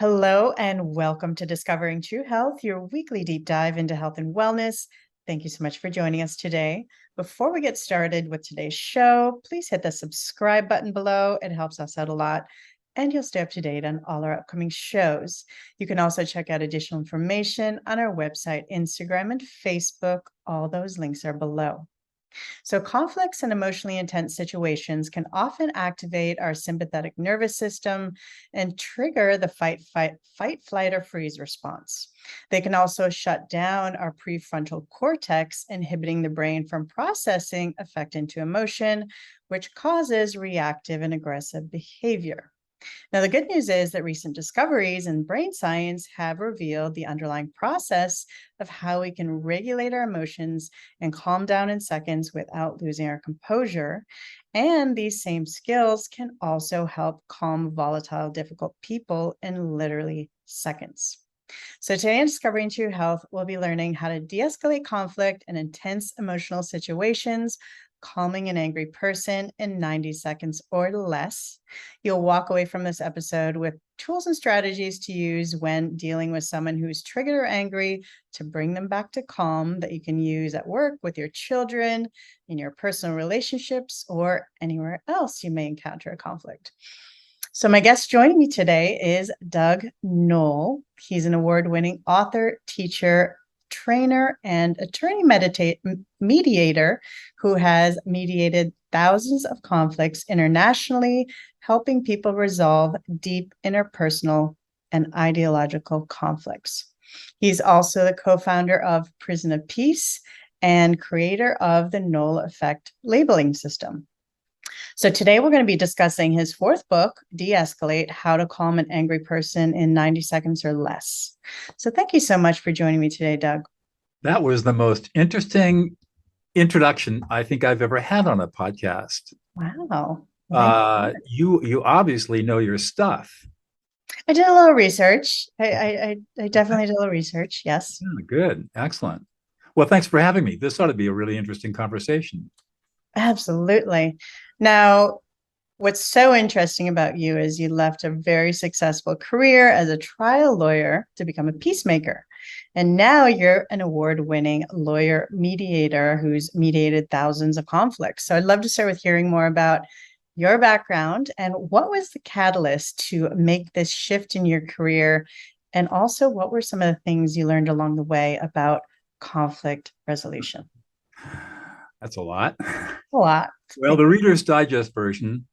Hello, and welcome to Discovering True Health, your weekly deep dive into health and wellness. Thank you so much for joining us today. Before we get started with today's show, please hit the subscribe button below. It helps us out a lot, and you'll stay up to date on all our upcoming shows. You can also check out additional information on our website, Instagram, and Facebook. All those links are below. So conflicts and emotionally intense situations can often activate our sympathetic nervous system and trigger the fight, flight, or freeze response. They can also shut down our prefrontal cortex, inhibiting the brain from processing affect into emotion, which causes reactive and aggressive behavior. Now, the good news is that recent discoveries in brain science have revealed the underlying process of how we can regulate our emotions and calm down in seconds without losing our composure. And these same skills can also help calm volatile, difficult people in literally seconds. So today in Discovering True Health, we'll be learning how to de-escalate conflict and intense emotional situations, calming an angry person in 90 seconds or less. You'll walk away from this episode with tools and strategies to use when dealing with someone who's triggered or angry to bring them back to calm that you can use at work, with your children, in your personal relationships, or anywhere else you may encounter a conflict. So my guest joining me today is Doug Knoll. He's an award-winning author, teacher, trainer, and attorney mediator who has mediated thousands of conflicts internationally, helping people resolve deep interpersonal and ideological conflicts. He's also the co-founder of Prison of Peace and creator of the Knoll Effect labeling system. So today we're going to be discussing his fourth book, De-Escalate: How to Calm an Angry Person in 90 Seconds or Less. So thank you so much for joining me today, Doug. That was the most interesting introduction I think I've ever had on a podcast. Wow. You obviously know your stuff. I did a little research. I definitely did a little research. Yes. Yeah, good. Excellent. Well, thanks for having me. This ought to be a really interesting conversation. Absolutely. Now, what's so interesting about you is you left a very successful career as a trial lawyer to become a peacemaker. And now you're an award-winning lawyer mediator who's mediated thousands of conflicts. So I'd love to start with hearing more about your background and what was the catalyst to make this shift in your career? And also, what were some of the things you learned along the way about conflict resolution? That's a lot. A lot. Well, the Reader's Digest version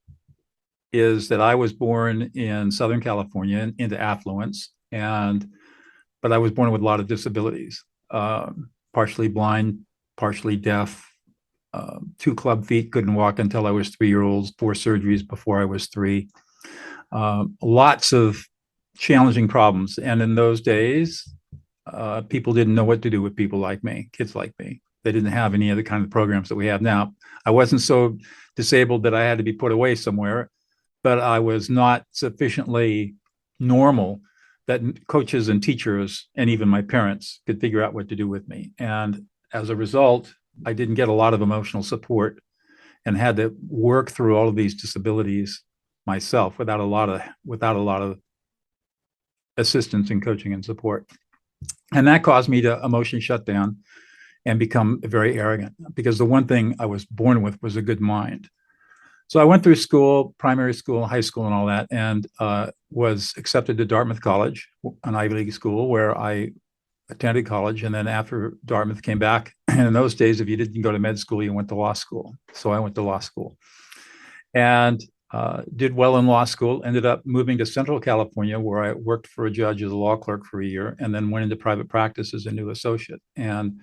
is that I was born in Southern California into affluence, but I was born with a lot of disabilities, partially blind, partially deaf, 2 club feet, couldn't walk until I was 3 years old, 4 surgeries before I was 3. Lots of challenging problems. And in those days, people didn't know what to do with people like me, kids like me. They didn't have any of the kind of programs that we have now. I wasn't so disabled that I had to be put away somewhere, but I was not sufficiently normal that coaches and teachers and even my parents could figure out what to do with me. And as a result, I didn't get a lot of emotional support and had to work through all of these disabilities myself without a lot of assistance and coaching and support. And that caused me to emotionally shut down and become very arrogant, because the one thing I was born with was a good mind. So I went through school, primary school, high school, and all that, and was accepted to Dartmouth College, an Ivy League school, where I attended college. And then after Dartmouth, came back. And in those days, if you didn't go to med school, you went to law school. So I went to law school and did well in law school, ended up moving to Central California, where I worked for a judge as a law clerk for a year, and then went into private practice as a new associate. And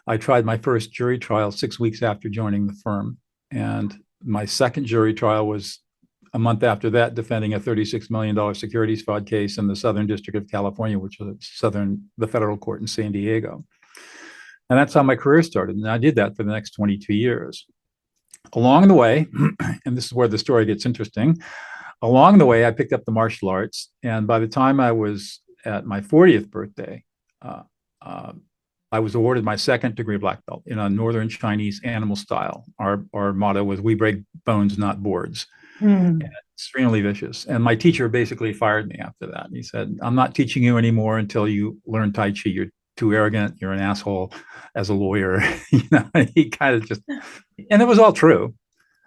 I tried my first jury trial 6 weeks after joining the firm. And my second jury trial was a month after that, defending a $36 million securities fraud case in the Southern District of California, which was the federal court in San Diego. And that's how my career started. And I did that for the next 22 years. Along the way, and this is where the story gets interesting, along the way, I picked up the martial arts. And by the time I was at my 40th birthday, I was awarded my second degree black belt in a Northern Chinese animal style. Our motto was, "We break bones, not boards." extremely vicious. And my teacher basically fired me after that. He said, I'm not teaching you anymore until you learn Tai Chi. You're too arrogant. You're an asshole as a lawyer. He kind of just, and it was all true.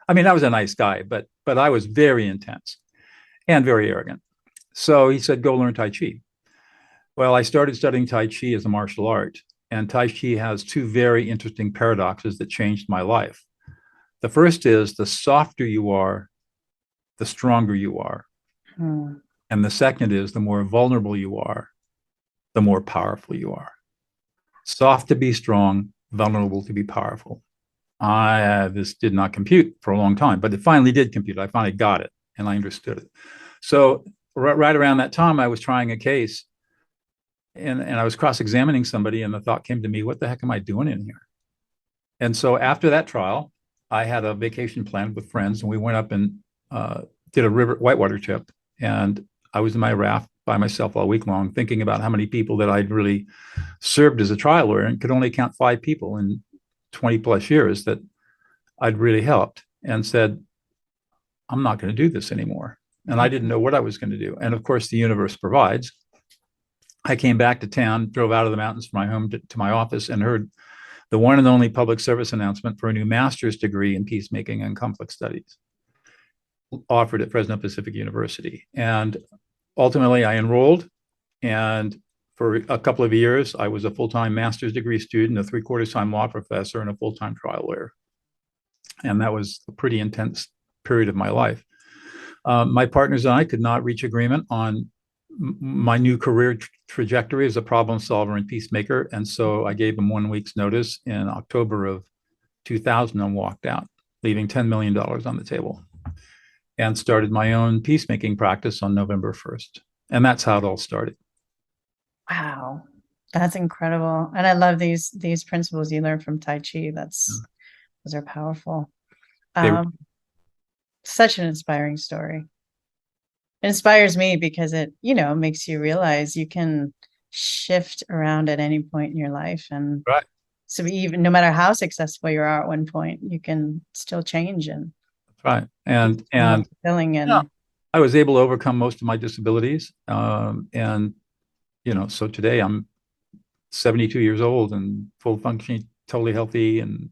I mean, I was a nice guy, but I was very intense and very arrogant. So he said, go learn Tai Chi. Well, I started studying Tai Chi as a martial art. And Tai Chi has two very interesting paradoxes that changed my life. The first is the softer you are, the stronger you are. Hmm. And the second is the more vulnerable you are, the more powerful you are. Soft to be strong, vulnerable to be powerful. This did not compute for a long time, but it finally did compute. I finally got it and I understood it. So right around that time, I was trying a case and I was cross-examining somebody, and the thought came to me, what the heck am I doing in here? And so after that trial, I had a vacation planned with friends, and we went up and did a river whitewater trip. And I was in my raft by myself all week long, thinking about how many people that I'd really served as a trial lawyer, and could only count 5 people in 20 plus years that I'd really helped, and said, I'm not going to do this anymore. And I didn't know what I was going to do. And of course, the universe provides. I came back to town, drove out of the mountains from my home to my office, and heard the one and only public service announcement for a new master's degree in peacemaking and conflict studies offered at Fresno Pacific University. And ultimately, I enrolled, and for a couple of years, I was a full-time master's degree student, a 3/4 time law professor, and a full-time trial lawyer. And that was a pretty intense period of my life. My partners and I could not reach agreement on my new career trajectory as a problem solver and peacemaker. And so I gave them 1 week's notice in October of 2000 and walked out, leaving $10 million on the table, and started my own peacemaking practice on November 1st. And that's how it all started. Wow, that's incredible. And I love these principles you learn from Tai Chi. Those are powerful. Such an inspiring story. It inspires me because it, makes you realize you can shift around at any point in your life. And right. So even no matter how successful you are at one point, you can still change. And right. And fulfilling. And I was able to overcome most of my disabilities. And so today I'm 72 years old and full functioning, totally healthy. And,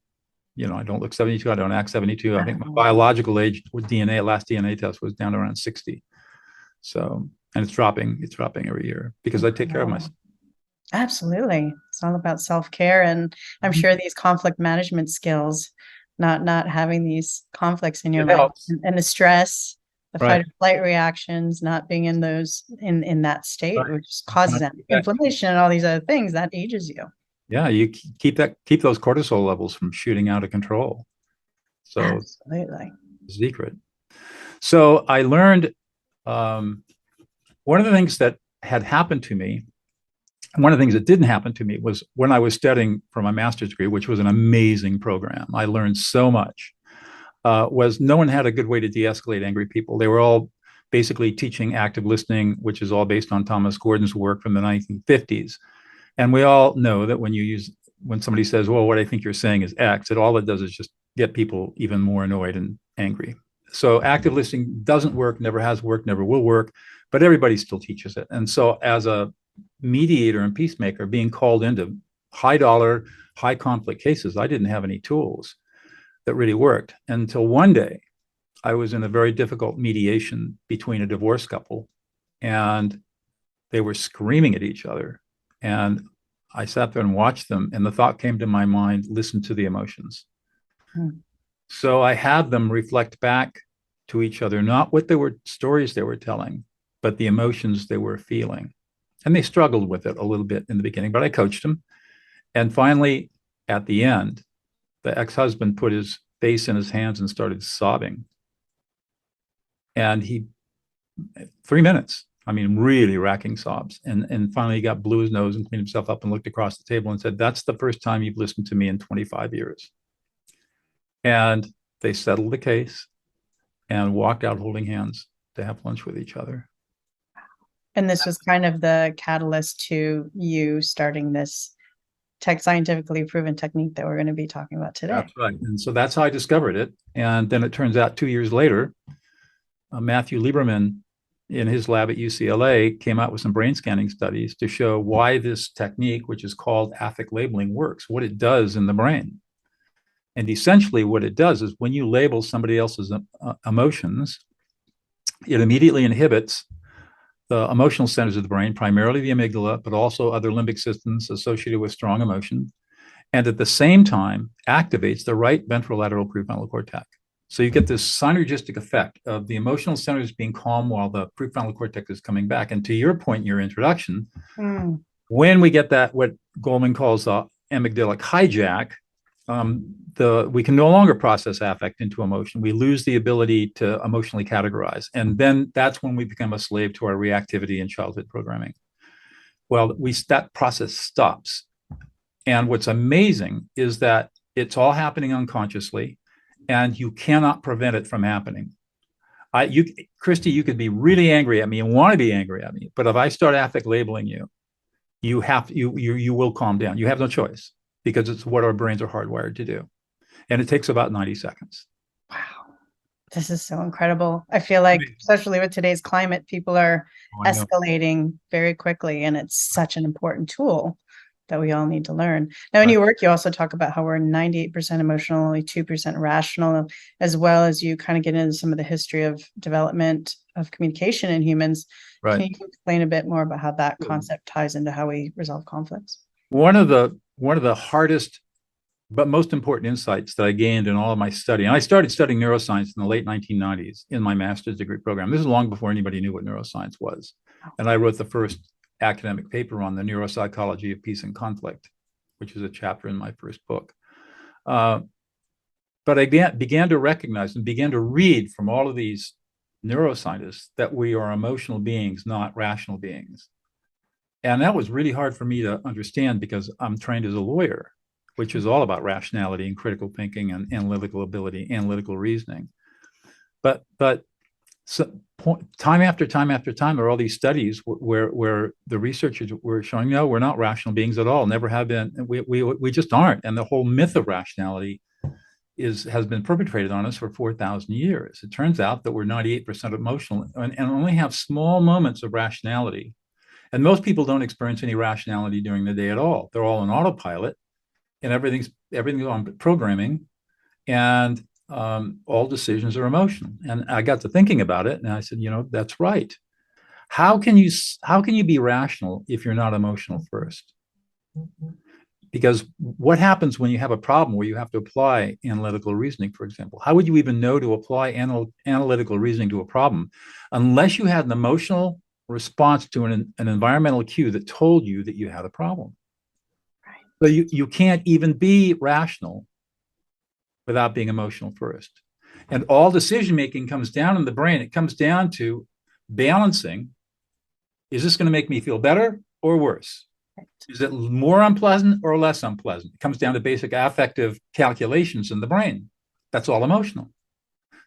I don't look 72. I don't act 72. I think my biological age with last DNA test was down around 60. So, and it's dropping every year because I take care of myself. Absolutely. It's all about self-care. And I'm sure these conflict management skills, not having these conflicts in your life and the stress, the fight or flight reactions, not being in that state, which causes inflammation and all these other things, that ages you. Yeah, you keep those cortisol levels from shooting out of control. So absolutely. Secret. So I learned one of the things that had happened to me, and one of the things that didn't happen to me, was when I was studying for my master's degree, which was an amazing program. I learned so much. Was no one had a good way to de-escalate angry people. They were all basically teaching active listening, which is all based on Thomas Gordon's work from the 1950s. And we all know that when somebody says, well, what I think you're saying is X, all it does is just get people even more annoyed and angry. So active listening doesn't work, never has worked, never will work, but everybody still teaches it. And so as a mediator and peacemaker being called into high dollar, high conflict cases, I didn't have any tools that really worked until one day I was in a very difficult mediation between a divorced couple, and they were screaming at each other. And I sat there and watched them, and the thought came to my mind, listen to the emotions. So I had them reflect back to each other, not what stories they were telling, but the emotions they were feeling. And they struggled with it a little bit in the beginning, but I coached them. And finally, at the end, the ex-husband put his face in his hands and started sobbing. And 3 minutes, really racking sobs. And finally he got blew his nose and cleaned himself up and looked across the table and said, that's the first time you've listened to me in 25 years. And they settled the case and walked out holding hands to have lunch with each other. And this was kind of the catalyst to you starting this scientifically proven technique that we're going to be talking about today. That's right. And so that's how I discovered it. And then it turns out 2 years later, Matthew Lieberman, in his lab at UCLA, came out with some brain scanning studies to show why this technique, which is called affect labeling, works, what it does in the brain. And essentially what it does is when you label somebody else's emotions, it immediately inhibits the emotional centers of the brain, primarily the amygdala, but also other limbic systems associated with strong emotion. And at the same time, activates the right ventrolateral prefrontal cortex. So you get this synergistic effect of the emotional centers being calm while the prefrontal cortex is coming back. And to your point in your introduction, when we get that, what Goldman calls the amygdalic hijack, we can no longer process affect into emotion. We lose the ability to emotionally categorize. And then that's when we become a slave to our reactivity and childhood programming. Well, that process stops. And what's amazing is that it's all happening unconsciously, and you cannot prevent it from happening. Christy, you could be really angry at me and want to be angry at me, but if I start affect labeling you, you will calm down. You have no choice, because it's what our brains are hardwired to do. And it takes about 90 seconds. Wow. This is so incredible. I feel like, especially with today's climate, people are escalating very quickly, and it's such an important tool that we all need to learn. Now, in your work, you also talk about how we're 98% emotional, only 2% rational, as well as you kind of get into some of the history of development of communication in humans. Right. Can you explain a bit more about how that concept ties into how we resolve conflicts? One of the hardest but most important insights that I gained in all of my study, and I started studying neuroscience in the late 1990s in my master's degree program. This is long before anybody knew what neuroscience was. And I wrote the first academic paper on the neuropsychology of peace and conflict, which is a chapter in my first book. But I began to recognize and began to read from all of these neuroscientists that we are emotional beings, not rational beings. And that was really hard for me to understand, because I'm trained as a lawyer, which is all about rationality and critical thinking and analytical ability, analytical reasoning. But time after time after time, there are all these studies where the researchers were showing, no, we're not rational beings at all, never have been. We just aren't. And the whole myth of rationality has been perpetrated on us for 4,000 years. It turns out that we're 98% emotional and only have small moments of rationality. And most people don't experience any rationality during the day at all. They're all on autopilot, and everything's on programming, and all decisions are emotional. And I got to thinking about it, and I said, that's right. How can you be rational if you're not emotional first? Because what happens when you have a problem where you have to apply analytical reasoning, for example? How would you even know to apply analytical reasoning to a problem unless you had an emotional response to an environmental cue that told you that you had a problem? So you can't even be rational without being emotional first. And all decision-making comes down in the brain. It comes down to balancing. Is this going to make me feel better or worse? Is it more unpleasant or less unpleasant? It comes down to basic affective calculations in the brain. That's all emotional.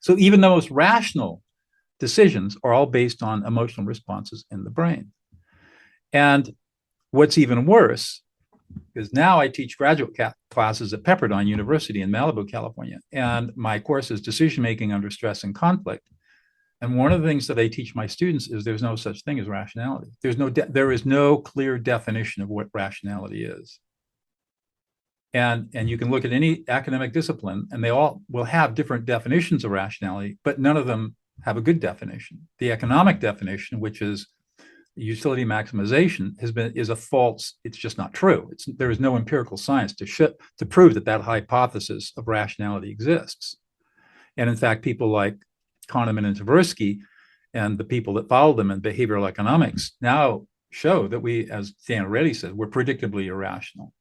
So even the most rational decisions are all based on emotional responses in the brain. And what's even worse, because now I teach graduate classes at Pepperdine University in Malibu, California, and my course is decision-making under stress and conflict. And one of the things that I teach my students is there's no such thing as rationality. There is no clear definition of what rationality is. And you can look at any academic discipline, and they all will have different definitions of rationality, but none of them have a good definition. The economic definition, which is utility maximization, is a false. It's just not true. There is no empirical science to prove that hypothesis of rationality exists. And in fact, people like Kahneman and Tversky and the people that follow them in behavioral economics now show that we, as Dan Reddy said, we're predictably irrational.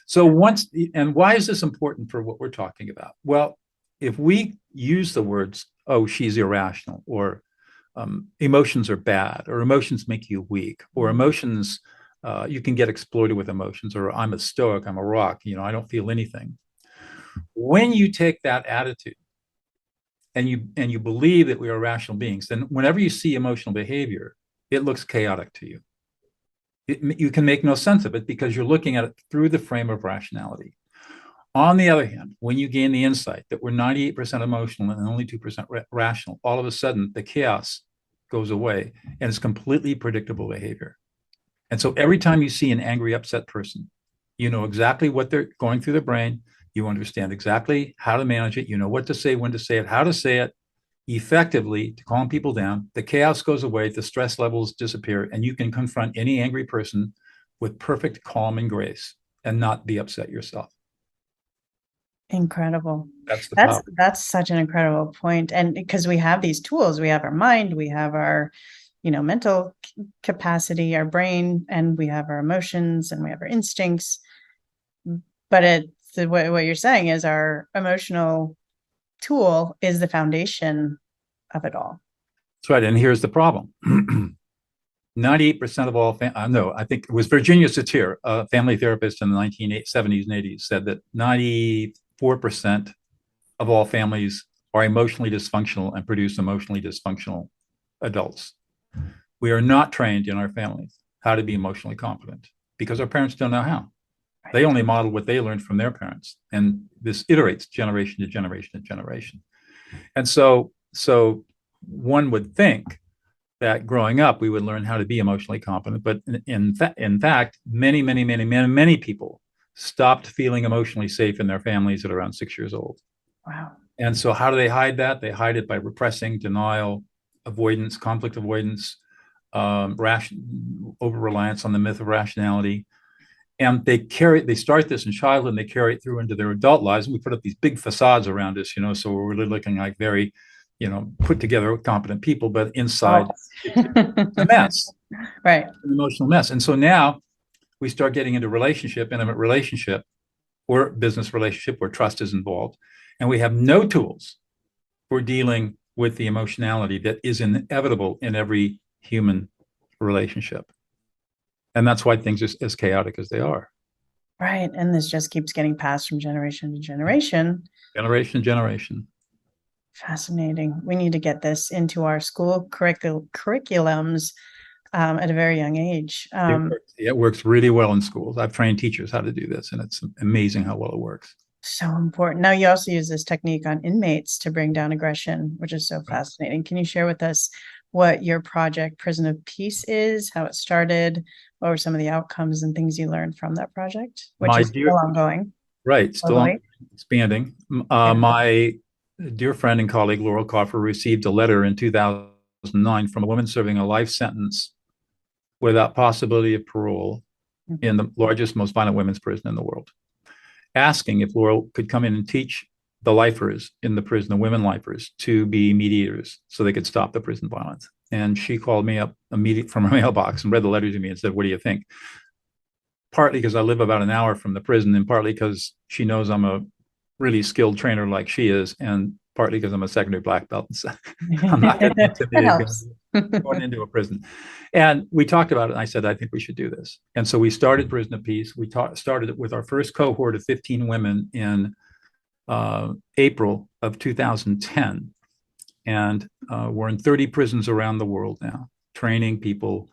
So why is this important for what we're talking about? Well, if we use the words, oh, she's irrational, or emotions are bad, or emotions make you weak, or emotions, you can get exploited with emotions, or I'm a stoic, I'm a rock, I don't feel anything. When you take that attitude and you believe that we are rational beings, then whenever you see emotional behavior, it looks chaotic to you. You can make no sense of it because you're looking at it through the frame of rationality. On the other hand, when you gain the insight that we're 98% emotional and only 2% rational, all of a sudden the chaos goes away and it's completely predictable behavior. And so every time you see an angry, upset person, you know exactly what they're going through their brain. You understand exactly how to manage it. You know what to say, when to say it, how to say it effectively to calm people down. The chaos goes away, the stress levels disappear, and you can confront any angry person with perfect calm and grace and not be upset yourself. Incredible. That's the That's power. that's such an incredible point. And because we have these tools, we have our mind, we have our, mental capacity, our brain, and we have our emotions and we have our instincts. But what you're saying is our emotional tool is the foundation of it all. That's right. And here's the problem. 98% of all, no, I think it was Virginia Satir, a family therapist in the 1970s and 80s, said that 94% of all families are emotionally dysfunctional and produce emotionally dysfunctional adults. We are not trained in our families how to be emotionally competent because our parents don't know how. They only model what they learned from their parents. And this iterates generation to generation to generation. And so one would think that growing up, we would learn how to be emotionally competent. But in fact, many people stopped feeling emotionally safe in their families at around 6 years old. Wow. And so how do they hide that? They hide it by repressing, denial, avoidance, conflict avoidance, over-reliance on the myth of rationality. And they start this in childhood and they carry it through into their adult lives. And we put up these big facades around us, so we're really looking like very, put together competent people, but inside it's a mess. Right. An emotional mess. And so now we start getting into intimate relationship or business relationship where trust is involved. And we have no tools for dealing with the emotionality that is inevitable in every human relationship. And that's why things are as chaotic as they are. Right. And this just keeps getting passed from generation to generation. Generation to generation. Fascinating. We need to get this into our school curriculums at a very young age. It works really well in schools. I've trained teachers how to do this, and it's amazing how well it works. So important. Now, you also use this technique on inmates to bring down aggression, which is so fascinating. Can you share with us what your project, Prison of Peace, is, how it started, what were some of the outcomes and things you learned from that project, which is still ongoing? Right, still expanding. My dear friend and colleague, Laurel Coffer, received a letter in 2009 from a woman serving a life sentence without possibility of parole in the largest, most violent women's prison in the world, asking if Laurel could come in and teach the lifers in the prison, the women lifers, to be mediators so they could stop the prison violence. And she called me up immediately from her mailbox and read the letter to me and said, "What do you think?" Partly because I live about an hour from the prison, and partly because she knows I'm a really skilled trainer like she is, and partly because I'm a secondary black belt. So I'm not going to be intimidated going into a prison. And we talked about it, and I said, I think we should do this. And so we started Prison of Peace. We started it with our first cohort of 15 women in April of 2010. And we're in 30 prisons around the world now, training people,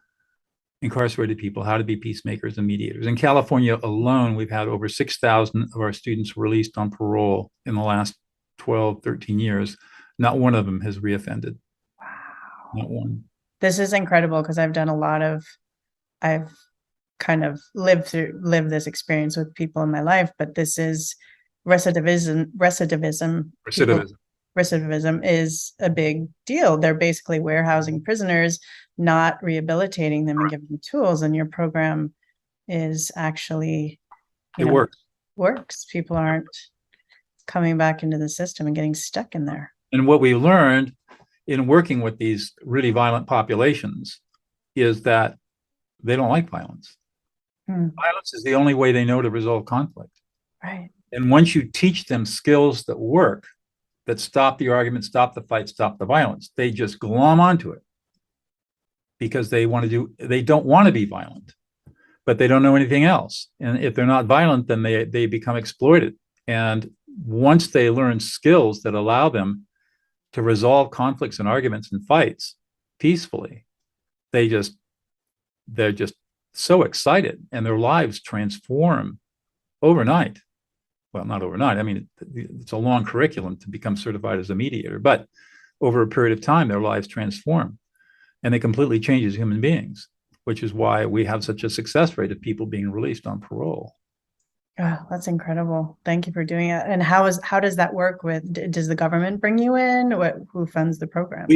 incarcerated people, how to be peacemakers and mediators. In California alone, we've had over 6,000 of our students released on parole in the last 12, 13 years. Not one of them has reoffended. Wow. Not one. This is incredible because I've kind of lived this experience with people in my life, but this is recidivism. Recidivism is a big deal. They're basically warehousing prisoners, not rehabilitating them and giving them tools. And your program is actually, works. People aren't coming back into the system and getting stuck in there. And what we learned in working with these really violent populations is that they don't like violence. Violence is the only way they know to resolve conflict. Right. And once you teach them skills that work, that stop the argument, stop the fight, stop the violence, they just glom onto it because they don't want to be violent, but they don't know anything else. And if they're not violent, then they become exploited. And once they learn skills that allow them to resolve conflicts and arguments and fights peacefully, they're just so excited and their lives transform overnight. well, not overnight. I mean, it's a long curriculum to become certified as a mediator, but over a period of time, their lives transform and they completely change as human beings, which is why we have such a success rate of people being released on parole. Oh, that's incredible. Thank you for doing it. And how does that work with, does the government bring you in? Who funds the program?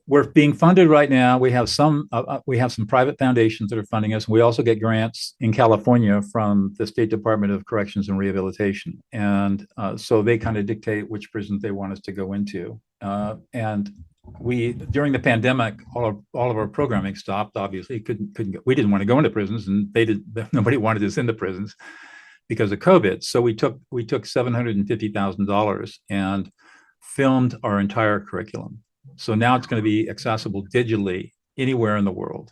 We're being funded right now. We have some private foundations that are funding us. We also get grants in California from the State Department of Corrections and Rehabilitation. And so they kind of dictate which prisons they want us to go into. And during the pandemic, all of our programming stopped. Obviously, we didn't want to go into prisons, and nobody wanted us in the prisons because of COVID. So we took $750,000 and filmed our entire curriculum. So now it's going to be accessible digitally anywhere in the world.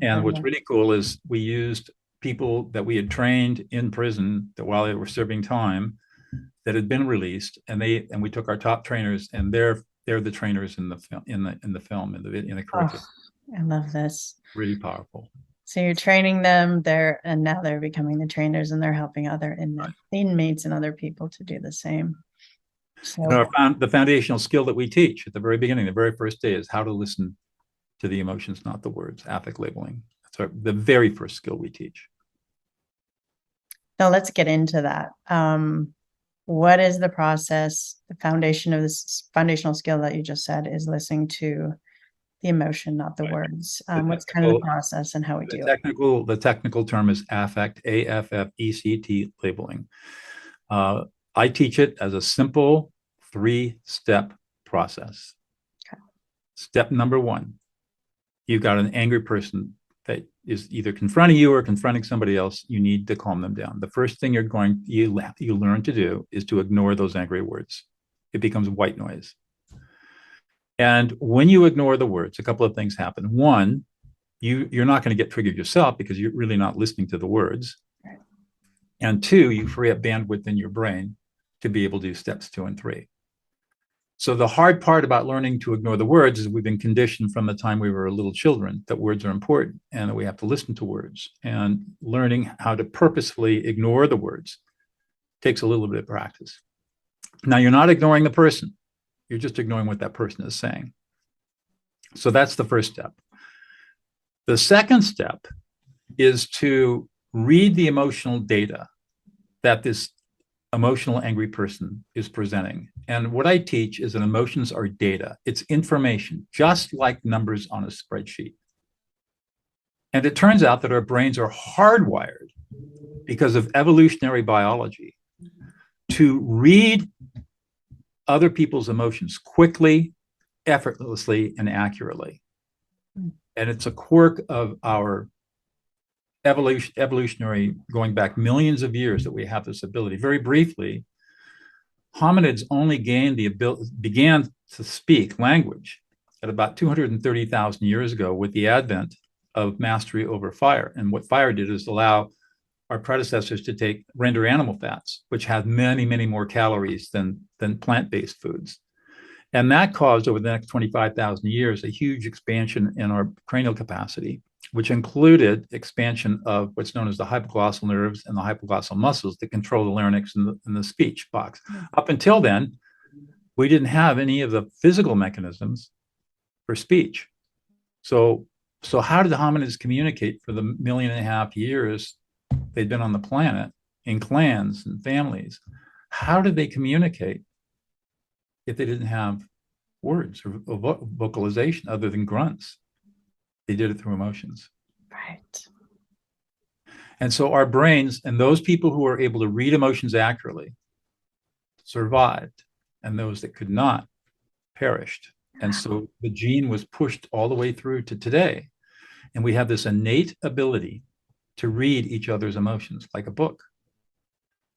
And what's really cool is we used people that we had trained in prison that while they were serving time that had been released, and we took our top trainers, and they're the trainers in the film, in the curriculum. I love this. Really powerful. So you're training them there, and now they're becoming the trainers, and they're helping other inmates and other people to do the same. So the foundational skill that we teach at the very beginning, the very first day, is how to listen to the emotions, not the words. Affect labeling. That's the very first skill we teach. Now let's get into that. What is the process? The foundation of this foundational skill that you just said is listening to the emotion, not the words. What's kind of the process and how we do it? The technical term is affect, AFFECT labeling. I teach it as a simple 3-step process. Okay. Step number 1, you've got an angry person that is either confronting you or confronting somebody else. You need to calm them down. The first thing you learn to do is to ignore those angry words. It becomes white noise. And when you ignore the words, a couple of things happen. One, you're not going to get triggered yourself because you're really not listening to the words. Right. And 2, you free up bandwidth in your brain to be able to do steps 2 and 3. So the hard part about learning to ignore the words is we've been conditioned from the time we were little children that words are important and that we have to listen to words. And learning how to purposefully ignore the words takes a little bit of practice. Now, you're not ignoring the person. You're just ignoring what that person is saying. So that's the first step. The second step is to read the emotional data that this emotional angry person is presenting. And what I teach is that emotions are data. It's information, just like numbers on a spreadsheet. And it turns out that our brains are hardwired because of evolutionary biology to read other people's emotions quickly, effortlessly, and accurately. And it's a quirk of our evolutionary, going back millions of years, that we have this ability. Very briefly, hominids only began to speak language at about 230,000 years ago with the advent of mastery over fire. And what fire did is allow our predecessors to render animal fats, which have many, many more calories than plant-based foods. And that caused, over the next 25,000 years, a huge expansion in our cranial capacity, which included expansion of what's known as the hypoglossal nerves and the hypoglossal muscles that control the larynx and the speech box. Up until then, we didn't have any of the physical mechanisms for speech. So how did the hominids communicate for the 1.5 million years they'd been on the planet in clans and families? How did they communicate if they didn't have words or vocalization other than grunts? They did it through emotions. Right. And so our brains, and those people who were able to read emotions accurately, survived, and those that could not perished. And so the gene was pushed all the way through to today. And we have this innate ability to read each other's emotions like a book.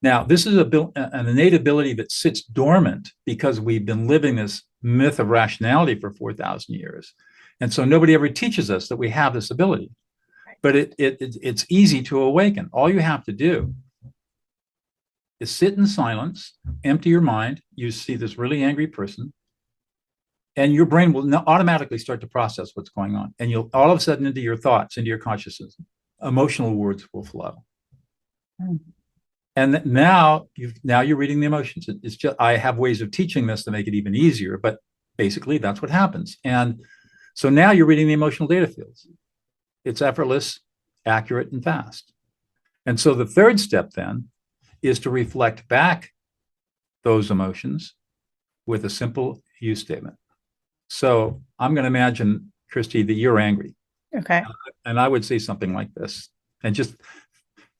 Now, this is an innate ability that sits dormant because we've been living this myth of rationality for 4,000 years. And so nobody ever teaches us that we have this ability. But it's easy to awaken. All you have to do is sit in silence, empty your mind. You see this really angry person, and your brain will automatically start to process what's going on. And you'll all of a sudden, into your thoughts, into your consciousness, emotional words will flow. And now you're reading the emotions. It's just, I have ways of teaching this to make it even easier, but basically that's what happens. And so now you're reading the emotional data fields. It's effortless, accurate, and fast. And so the third step then is to reflect back those emotions with a simple use statement. So I'm going to imagine, Christy, that you're angry. Okay. And I would say something like this, and just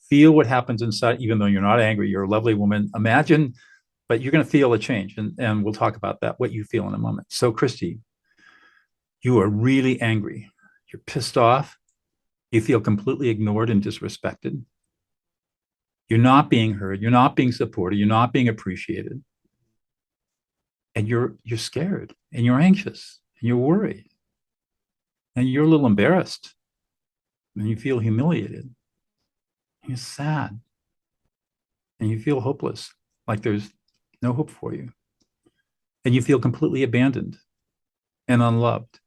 feel what happens inside, even though you're not angry. You're a lovely woman. Imagine, but you're going to feel a change. And we'll talk about that, what you feel in a moment. So, Christy, you are really angry. You're pissed off. You feel completely ignored and disrespected. You're not being heard. You're not being supported. You're not being appreciated. And you're scared and you're anxious and you're worried and you're a little embarrassed and you feel humiliated. You're sad and you feel hopeless, like there's no hope for you. And you feel completely abandoned and unloved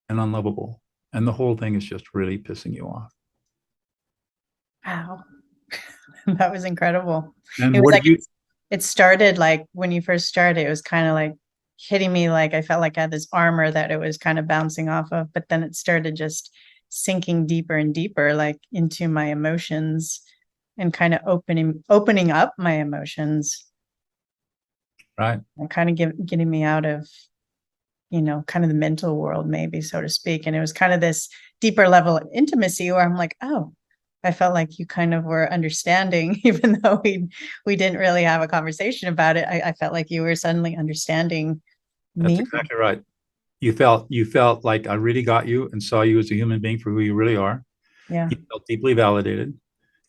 and unlovable. And the whole thing is just really pissing you off. Wow. That was incredible. And It was what like did you? it started like when you first started, it was kind of like hitting me, like I felt like I had this armor that it was kind of bouncing off of, but then it started just sinking deeper and deeper, like into my emotions and kind of opening up my emotions Right. and kind of getting me out of, kind of the mental world, maybe, so to speak. And it was kind of this deeper level of intimacy where I'm like, oh, I felt like you kind of were understanding, even though we didn't really have a conversation about it. I felt like you were suddenly understanding That's me. exactly right. You felt like I really got you and saw you as a human being for who you really are. Yeah. You felt deeply validated.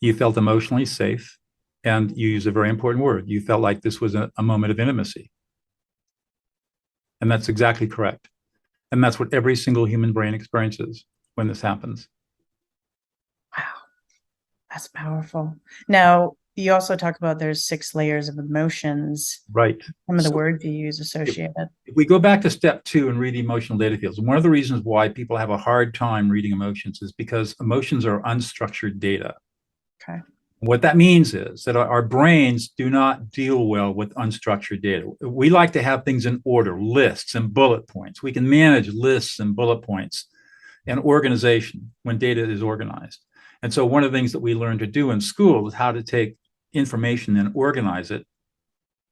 You felt emotionally safe. And you use a very important word. You felt like this was a moment of intimacy. And that's exactly correct. And that's what every single human brain experiences when this happens. Wow. That's powerful. Now, you also talk about there's 6 layers of emotions, Right. some of the So words you use if, associated. if we go back to step 2 and read the emotional data fields, one of the reasons why people have a hard time reading emotions is because emotions are unstructured data. Okay. What that means is that our brains do not deal well with unstructured data. We like to have things in order, lists and bullet points. We can manage lists and bullet points and organization when data is organized. And so one of the things that we learn to do in school is how to take information and organize it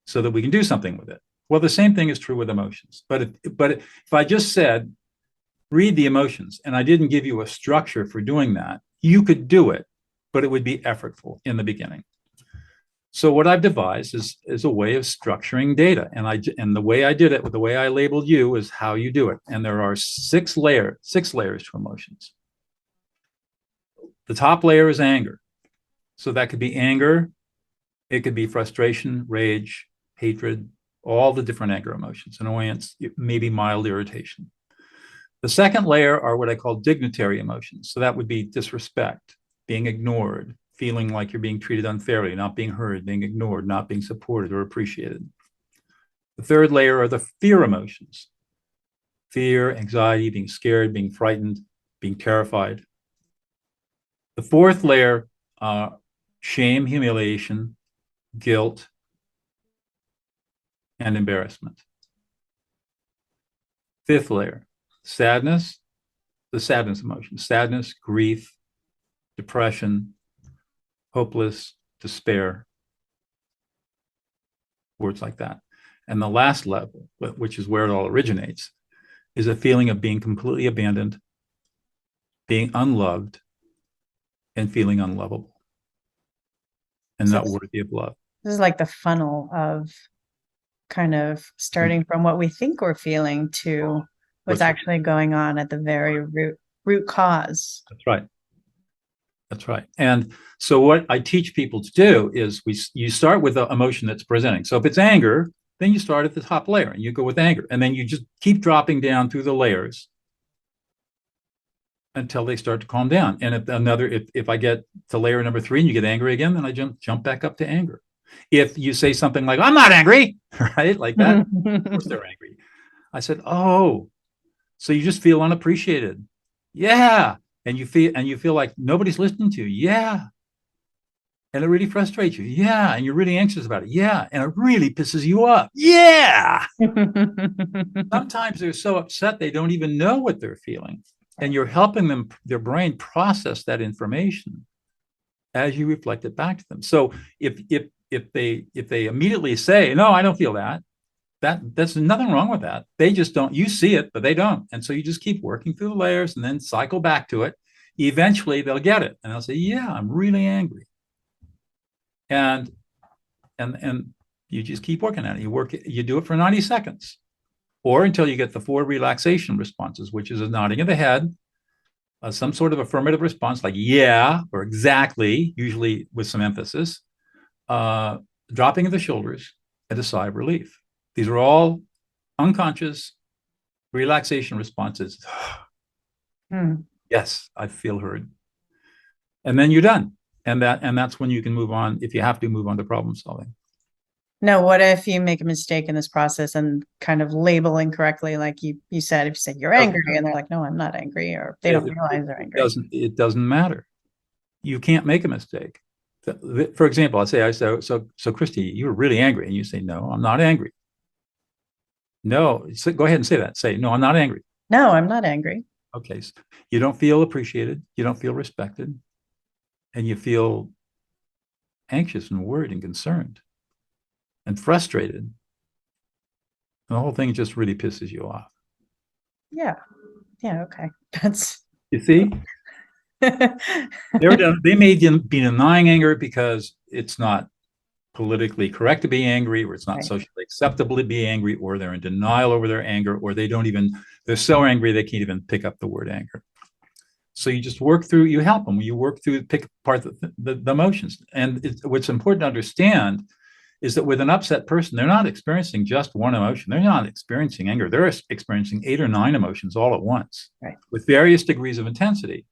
so that we can do something with it. Well, the same thing is true with emotions. But if I just said, read the emotions, and I didn't give you a structure for doing that, you could do it, but it would be effortful in the beginning. So what I've devised is a way of structuring data, and the way I did it, with the way I labeled you, is how you do it. And there are six layers to emotions. The top layer is anger, so that could be anger, it could be frustration, rage, hatred, all the different anger emotions, annoyance, maybe mild irritation. The second layer are what I call dignitary emotions. So that would be disrespect, being ignored, feeling like you're being treated unfairly, not being heard, being ignored, not being supported or appreciated. The third layer are the fear emotions: fear, anxiety, being scared, being frightened, being terrified. The fourth layer, shame, humiliation, guilt, and embarrassment. Fifth layer, sadness, the sadness emotion: sadness, grief, depression, hopeless, despair, words like that. And the last level, which is where it all originates, is a feeling of being completely abandoned, being unloved, and feeling unlovable and So not worthy of love. this is like the funnel of kind of starting from what we think we're feeling to what's That's right. actually going on at the very root cause. That's right. That's right. And so what I teach people to do is you start with the emotion that's presenting. So if it's anger, then you start at the top layer and you go with anger. And then you just keep dropping down through the layers until they start to calm down. And if I get to layer number 3 and you get angry again, then I jump back up to anger. If you say something like, I'm not angry, right? Like that, of course they're angry. I said, oh, so you just feel unappreciated. Yeah. And you feel like nobody's listening to you. Yeah. And it really frustrates you. Yeah. And you're really anxious about it. Yeah. And it really pisses you off. Yeah. Sometimes they're so upset they don't even know what they're feeling. And you're helping them, their brain process that information as you reflect it back to them. So if they immediately say, no, I don't feel that, that's nothing wrong with that. They just don't, you see it, but they don't. And so you just keep working through the layers and then cycle back to it. Eventually they'll get it. And they'll say, yeah, I'm really angry. And you just keep working at it. You do it for 90 seconds or until you get the 4 relaxation responses, which is a nodding of the head, some sort of affirmative response like yeah or exactly, usually with some emphasis, dropping of the shoulders, and a sigh of relief. These are all unconscious relaxation responses. Yes, I feel heard. And then you're done. And that's when you can move on, if you have to move on to problem solving. No, what if you make a mistake in this process and kind of label incorrectly, like you said, if you say you're angry and they're like, no, I'm not angry, or they don't realize they're angry. It doesn't matter. You can't make a mistake. For example, I say, so Christy, you were really angry. And you say, no, I'm not angry. No, so go ahead and say that. Say, no, I'm not angry. No, I'm not angry. Okay. So you don't feel appreciated. You don't feel respected. And you feel anxious and worried and concerned and frustrated. And the whole thing just really pisses you off. Yeah. Yeah. Okay. That's. You see? They may be denying anger because it's not politically correct to be angry, or it's not socially acceptable to be angry, or they're in denial over their anger, or they're so angry they can't even pick up the word anger. So you just work through, you help them. You work through, pick apart the emotions. And what's important to understand is that with an upset person, they're not experiencing just one emotion. They're not experiencing anger. They're experiencing 8 or 9 emotions all at once, with various degrees of intensity.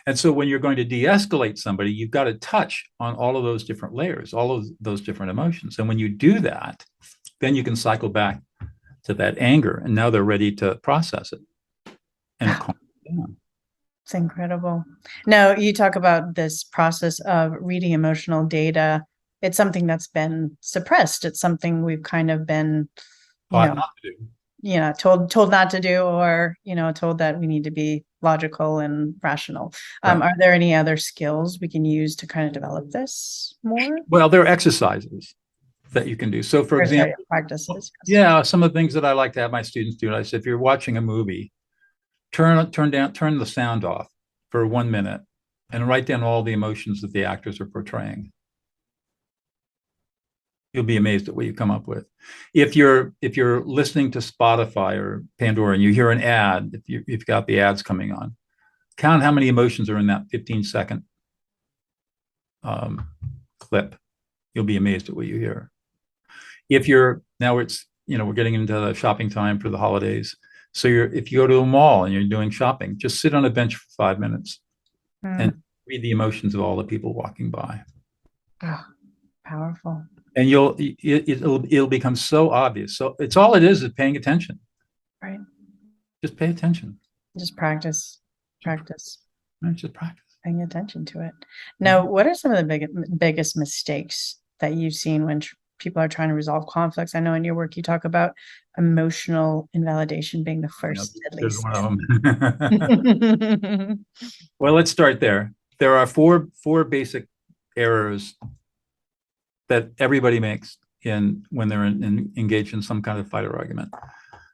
And so when you're going to de-escalate somebody, you've got to touch on all of those different layers, all of those different emotions. And when you do that, then you can cycle back to that anger, and now they're ready to process it. And it calms down. It's incredible. Now, you talk about this process of reading emotional data. It's something that's been suppressed. It's something we've kind of been, not to do. told not to do, or, told that we need to be logical and rational. Are there any other skills we can use to kind of develop this more? Well, there are exercises that you can do. So for example, practices. Yeah, some of the things that I like to have my students do. I said, if you're watching a movie, turn the sound off for 1 minute and write down all the emotions that the actors are portraying. You'll be amazed at what you come up with. If you're listening to Spotify or Pandora and you hear an ad, if you've got the ads coming on, count how many emotions are in that 15-second clip. You'll be amazed at what you hear. We're getting into the shopping time for the holidays. So if you go to a mall and you're doing shopping, just sit on a bench for 5 minutes and read the emotions of all the people walking by. Oh, powerful. And it'll become so obvious. So it is paying attention. Right. Just pay attention. Just practice. Just practice. Paying attention to it. Now, what are some of the biggest mistakes that you've seen when people are trying to resolve conflicts? I know in your work you talk about emotional invalidation being the first deadly sin. One of them. Well, let's start there. There are four basic errors that everybody makes when they're engaged in some kind of fight or argument.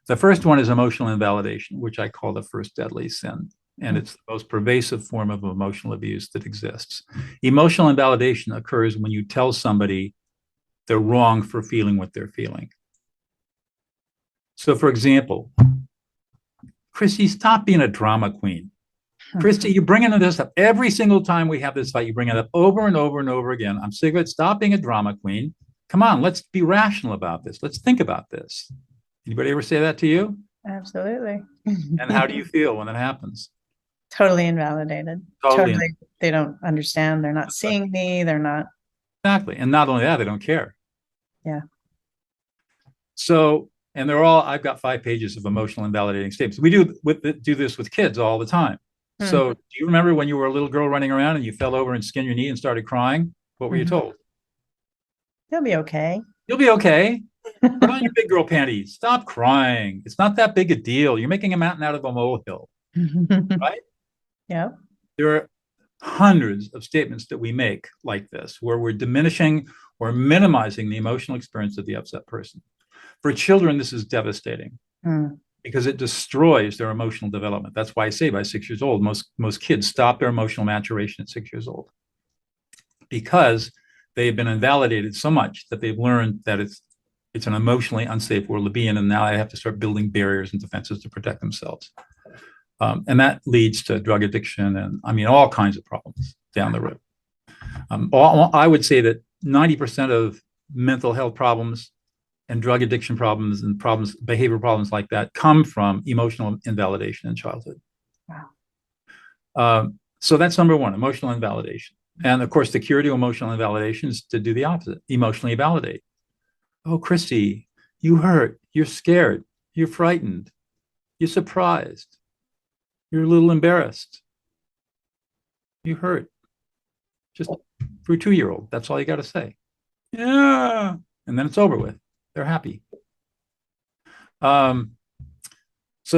The first one is emotional invalidation, which I call the first deadly sin. And it's the most pervasive form of emotional abuse that exists. Emotional invalidation occurs when you tell somebody they're wrong for feeling what they're feeling. So, for example, Christy, stop being a drama queen. Christy, you're bringing this up every single time we have this fight. You bring it up over and over and over again. I'm sick of it. Stop being a drama queen. Come on, let's be rational about this. Let's think about this. Anybody ever say that to you? Absolutely. And how do you feel when it happens? Totally invalidated. Totally. They don't understand. They're not seeing me. They're not. Exactly. And not only that, they don't care. Yeah. So, and I've got 5 pages of emotional invalidating statements. We do this with kids all the time. So do you remember when you were a little girl running around and you fell over and skinned your knee and started crying? What were you told? They'll be okay. You'll be okay. Put on your big girl panties. Stop crying. It's not that big a deal. You're making a mountain out of a molehill, right? Yeah. There are hundreds of statements that we make like this, where we're diminishing or minimizing the emotional experience of the upset person. For children, this is devastating because it destroys their emotional development. That's why I say by 6 years old, most kids stop their emotional maturation at 6 years old, because they've been invalidated so much that they've learned that it's an emotionally unsafe world to be in, and now they have to start building barriers and defenses to protect themselves. And that leads to drug addiction and, I mean, all kinds of problems down the road. I would say that 90% of mental health problems and drug addiction problems and problems, behavior problems like that, come from emotional invalidation in childhood. Wow. So that's number one, emotional invalidation. And of course, the cure to emotional invalidation is to do the opposite, emotionally validate. Oh, Christy, you hurt, you're scared, you're frightened, you're surprised, you're a little embarrassed, you hurt. Just for a 2-year-old, that's all you got to say. Yeah. And then it's over with. They're happy. So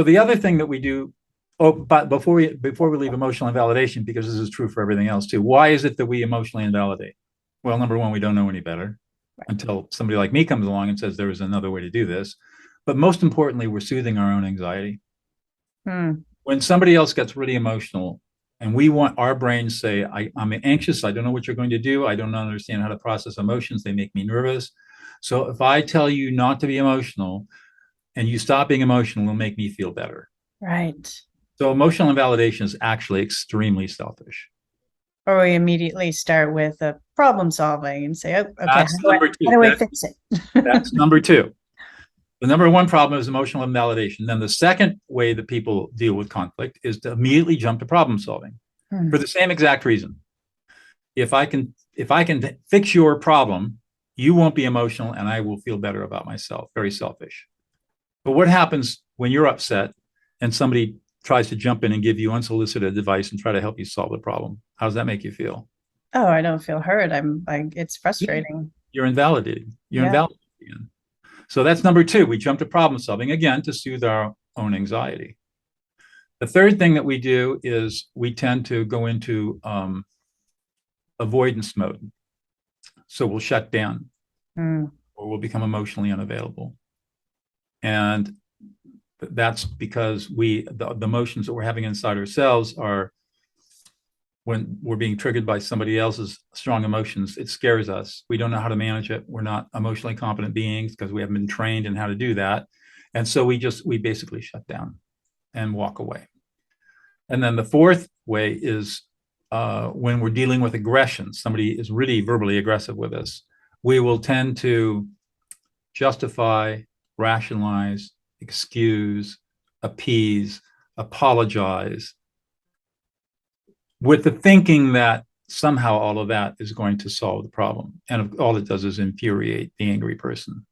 the other thing that we do, but before we leave emotional invalidation, because this is true for everything else too, why is it that we emotionally invalidate? Well, number one, we don't know any better until somebody like me comes along and says there is another way to do this. But most importantly, we're soothing our own anxiety. When somebody else gets really emotional and we want our brains say, I'm anxious, I don't know what you're going to do, I don't understand how to process emotions, they make me nervous. So if I tell you not to be emotional and you stop being emotional, it'll make me feel better. Right. So emotional invalidation is actually extremely selfish. Or we immediately start with a problem solving and say, oh, okay, that's how do I fix it? That's number two. The number one problem is emotional invalidation. Then the second way that people deal with conflict is to immediately jump to problem solving for the same exact reason. If I can fix your problem, you won't be emotional and I will feel better about myself. Very selfish. But what happens when you're upset and somebody tries to jump in and give you unsolicited advice and try to help you solve the problem? How does that make you feel? Oh, I don't feel heard. It's frustrating. You're invalidated. You're invalidated. So that's number two. We jump to problem solving again to soothe our own anxiety. The third thing that we do is we tend to go into avoidance mode. So we'll shut down or we'll become emotionally unavailable. And that's because the emotions that we're having inside ourselves are, when we're being triggered by somebody else's strong emotions, it scares us. We don't know how to manage it. We're not emotionally competent beings because we haven't been trained in how to do that. And so we basically shut down and walk away. And then the fourth way is when we're dealing with aggression, somebody is really verbally aggressive with us, we will tend to justify, rationalize, excuse, appease, apologize, with the thinking that somehow all of that is going to solve the problem. And all it does is infuriate the angry person,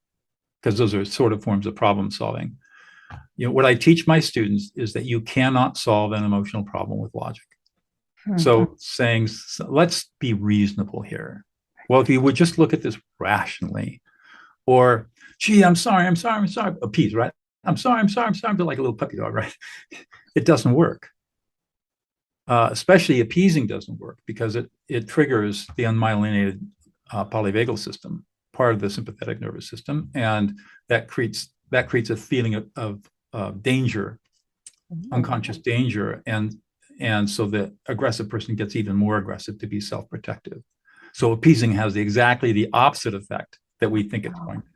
because those are sort of forms of problem solving. You know, what I teach my students is that you cannot solve an emotional problem with logic. So saying, let's be reasonable here. Well, if you would just look at this rationally, or, gee, I'm sorry, appease, right? I'm sorry, but like a little puppy dog, right? It doesn't work. Especially appeasing doesn't work because it triggers the unmyelinated polyvagal system, part of the sympathetic nervous system, and that creates a feeling of danger, unconscious danger, and so the aggressive person gets even more aggressive to be self-protective. So appeasing has exactly the opposite effect that we think it's going to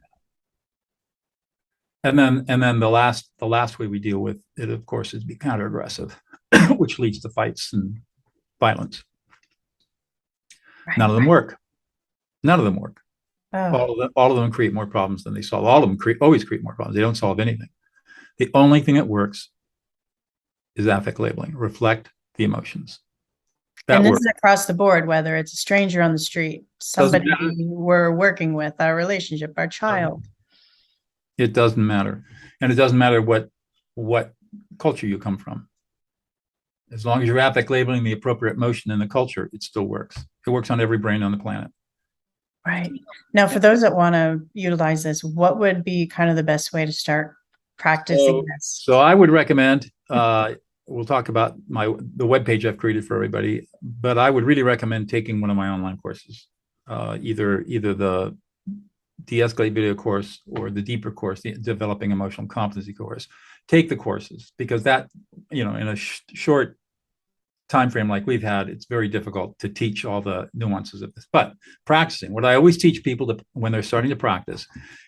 have. And then the last way we deal with it, of course, is be counter-aggressive, which leads to fights and violence. None of them work. Oh. All of them create more problems than they solve. All of them always create more problems. They don't solve anything. The only thing that works is affect labeling. Reflect the emotions. And this is across the board, whether it's a stranger on the street, somebody we're working with, our relationship, our child. It doesn't matter. And it doesn't matter what culture you come from. As long as you're affect labeling the appropriate emotion in the culture, it still works. It works on every brain on the planet. Right. Now, for those that want to utilize this, what would be kind of the best way to start practicing this? So I would recommend, we'll talk about the webpage I've created for everybody, but I would really recommend taking one of my online courses, either the De-Escalate video course or the deeper course, the Developing Emotional Competency course. Take the courses, because that, in a short time frame like we've had, it's very difficult to teach all the nuances of this. But practicing, what I always teach people when they're starting to practice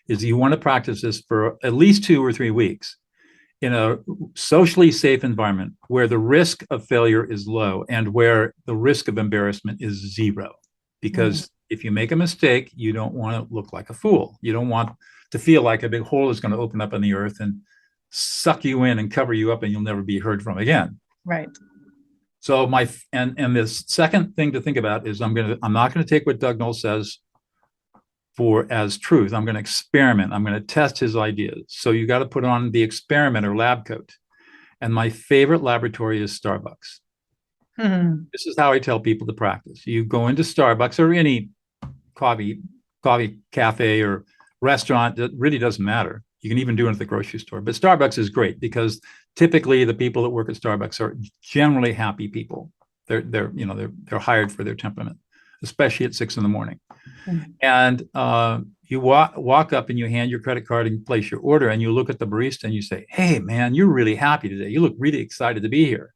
is you want to practice this for at least 2 or 3 weeks in a socially safe environment where the risk of failure is low and where the risk of embarrassment is zero. Because if you make a mistake, you don't want to look like a fool. You don't want to feel like a big hole is going to open up in the earth and suck you in and cover you up and you'll never be heard from again. Right. So and this second thing to think about is I'm not going to take what Doug Knoll says as truth. I'm going to experiment. I'm going to test his ideas. So you got to put on the experimenter lab coat. And my favorite laboratory is Starbucks. This is how I tell people to practice. You go into Starbucks or any coffee cafe or restaurant. It really doesn't matter. You can even do it at the grocery store. But Starbucks is great because typically the people that work at Starbucks are generally happy people. They're hired for their temperament, especially at 6 a.m. And you walk up and you hand your credit card and place your order, and you look at the barista and you say, "Hey, man, you're really happy today. You look really excited to be here."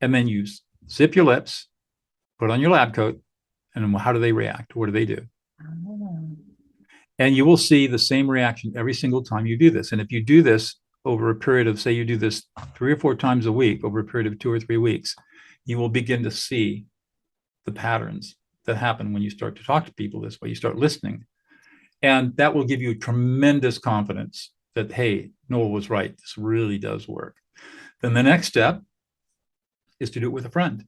And then you zip your lips, put on your lab coat, and then how do they react? What do they do? And you will see the same reaction every single time you do this. And if you do this over a period of, say, you do this 3 or 4 times a week over a period of 2 or 3 weeks, you will begin to see the patterns that happen when you start to talk to people this way. You start listening. And that will give you tremendous confidence that, hey, Noel was right. This really does work. Then the next step is to do it with a friend.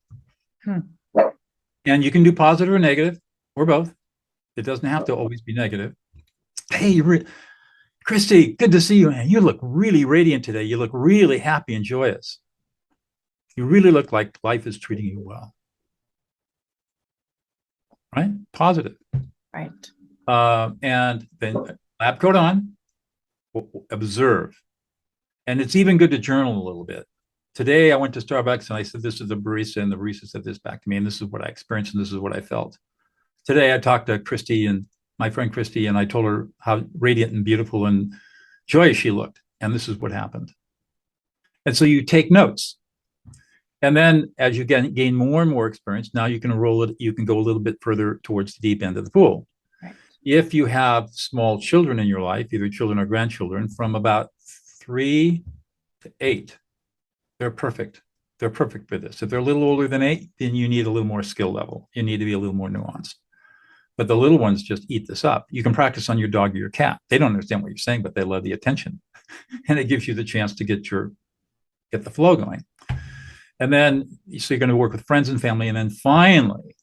And you can do positive or negative or both. It doesn't have to always be negative. Hey, Christy, good to see you, man. You look really radiant today. You look really happy and joyous. You really look like life is treating you well. Right? Positive. Right. And then lab coat on, observe. And it's even good to journal a little bit. Today, I went to Starbucks and I said this to the barista, and the barista said this back to me, and this is what I experienced, and this is what I felt. Today, I talked to Christy, and my friend Christy, and I told her how radiant and beautiful and joyous she looked, and this is what happened. And so you take notes. And then as you gain more and more experience, now you can you can go a little bit further towards the deep end of the pool. Right. If you have small children in your life, either children or grandchildren, from about 3 to 8, they're perfect. They're perfect for this. If they're a little older than 8, then you need a little more skill level. You need to be a little more nuanced. But the little ones just eat this up. You can practice on your dog or your cat. They don't understand what you're saying, but they love the attention. And it gives you the chance to get the flow going. And then, so you're going to work with friends and family. And then finally,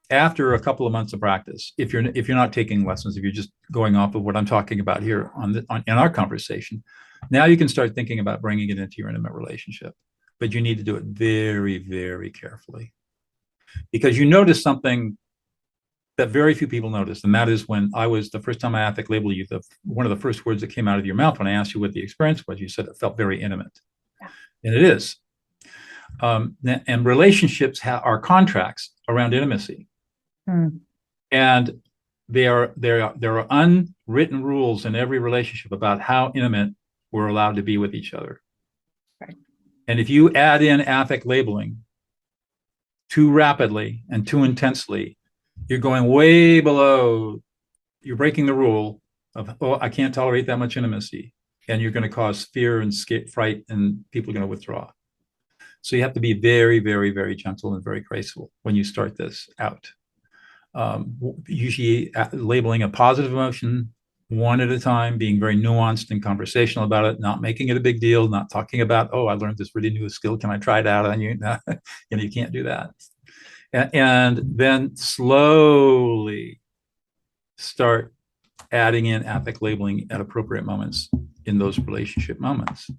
after a couple of months of practice, if you're not taking lessons, if you're just going off of what I'm talking about here in our conversation, now you can start thinking about bringing it into your intimate relationship. But you need to do it very, very carefully, because you notice something that very few people notice. And that is when the first time I affect label you, one of the first words that came out of your mouth when I asked you what the experience was, you said it felt very intimate. Yeah. And it is. And relationships are contracts around intimacy. And there are unwritten rules in every relationship about how intimate we're allowed to be with each other. Right. And if you add in affect labeling too rapidly and too intensely, you're going way below. You're breaking the rule of, I can't tolerate that much intimacy. And you're going to cause fear and fright, and people are going to withdraw. So you have to be very, very, very gentle and very graceful when you start this out. Usually labeling a positive emotion one at a time, being very nuanced and conversational about it, not making it a big deal, not talking about, I learned this really new skill. Can I try it out on you? No, you can't do that. And then slowly start adding in affect labeling at appropriate moments in those relationship moments.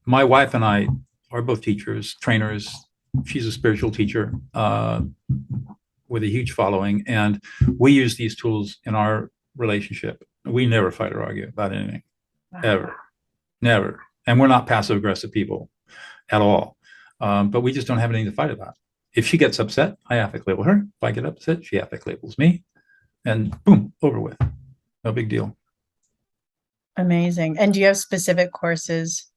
My wife and I are both teachers, trainers. She's a spiritual teacher. with a huge following, and we use these tools in our relationship. We never fight or argue about anything, ever, never. And we're not passive aggressive people at all. But we just don't have anything to fight about. If she gets upset, I affect label her. If I get upset, she affect labels me, and boom, over with. No big deal. Amazing. And do you have specific courses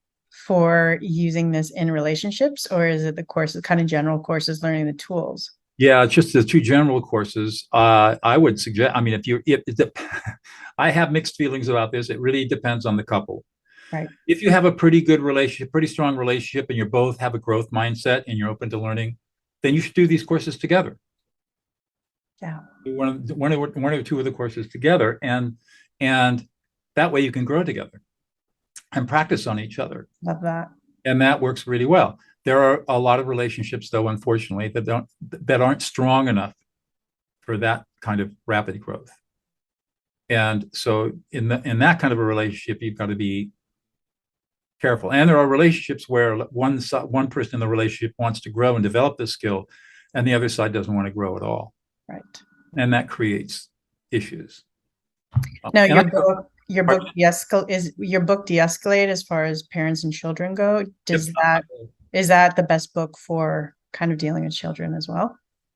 for using this in relationships, or is it the courses, kind of general courses, learning the tools? Yeah, it's just the two general courses. I would suggest, I mean, I have mixed feelings about this. It really depends on the couple. Right. If you have a pretty good relationship, pretty strong relationship, and you both have a growth mindset and you're open to learning, then you should do these courses together. Yeah. One or two of the courses together, and that way you can grow together and practice on each other. Love that. And that works really well. There are a lot of relationships, though, unfortunately, that aren't strong enough for that kind of rapid growth. And so in that kind of a relationship, you've got to be careful. And there are relationships where one person in the relationship wants to grow and develop this skill, and the other side doesn't want to grow at all. Right. And that creates issues. Now, your book De-Escalate as far as parents and children go. Is that the best book for kind of dealing with children as well?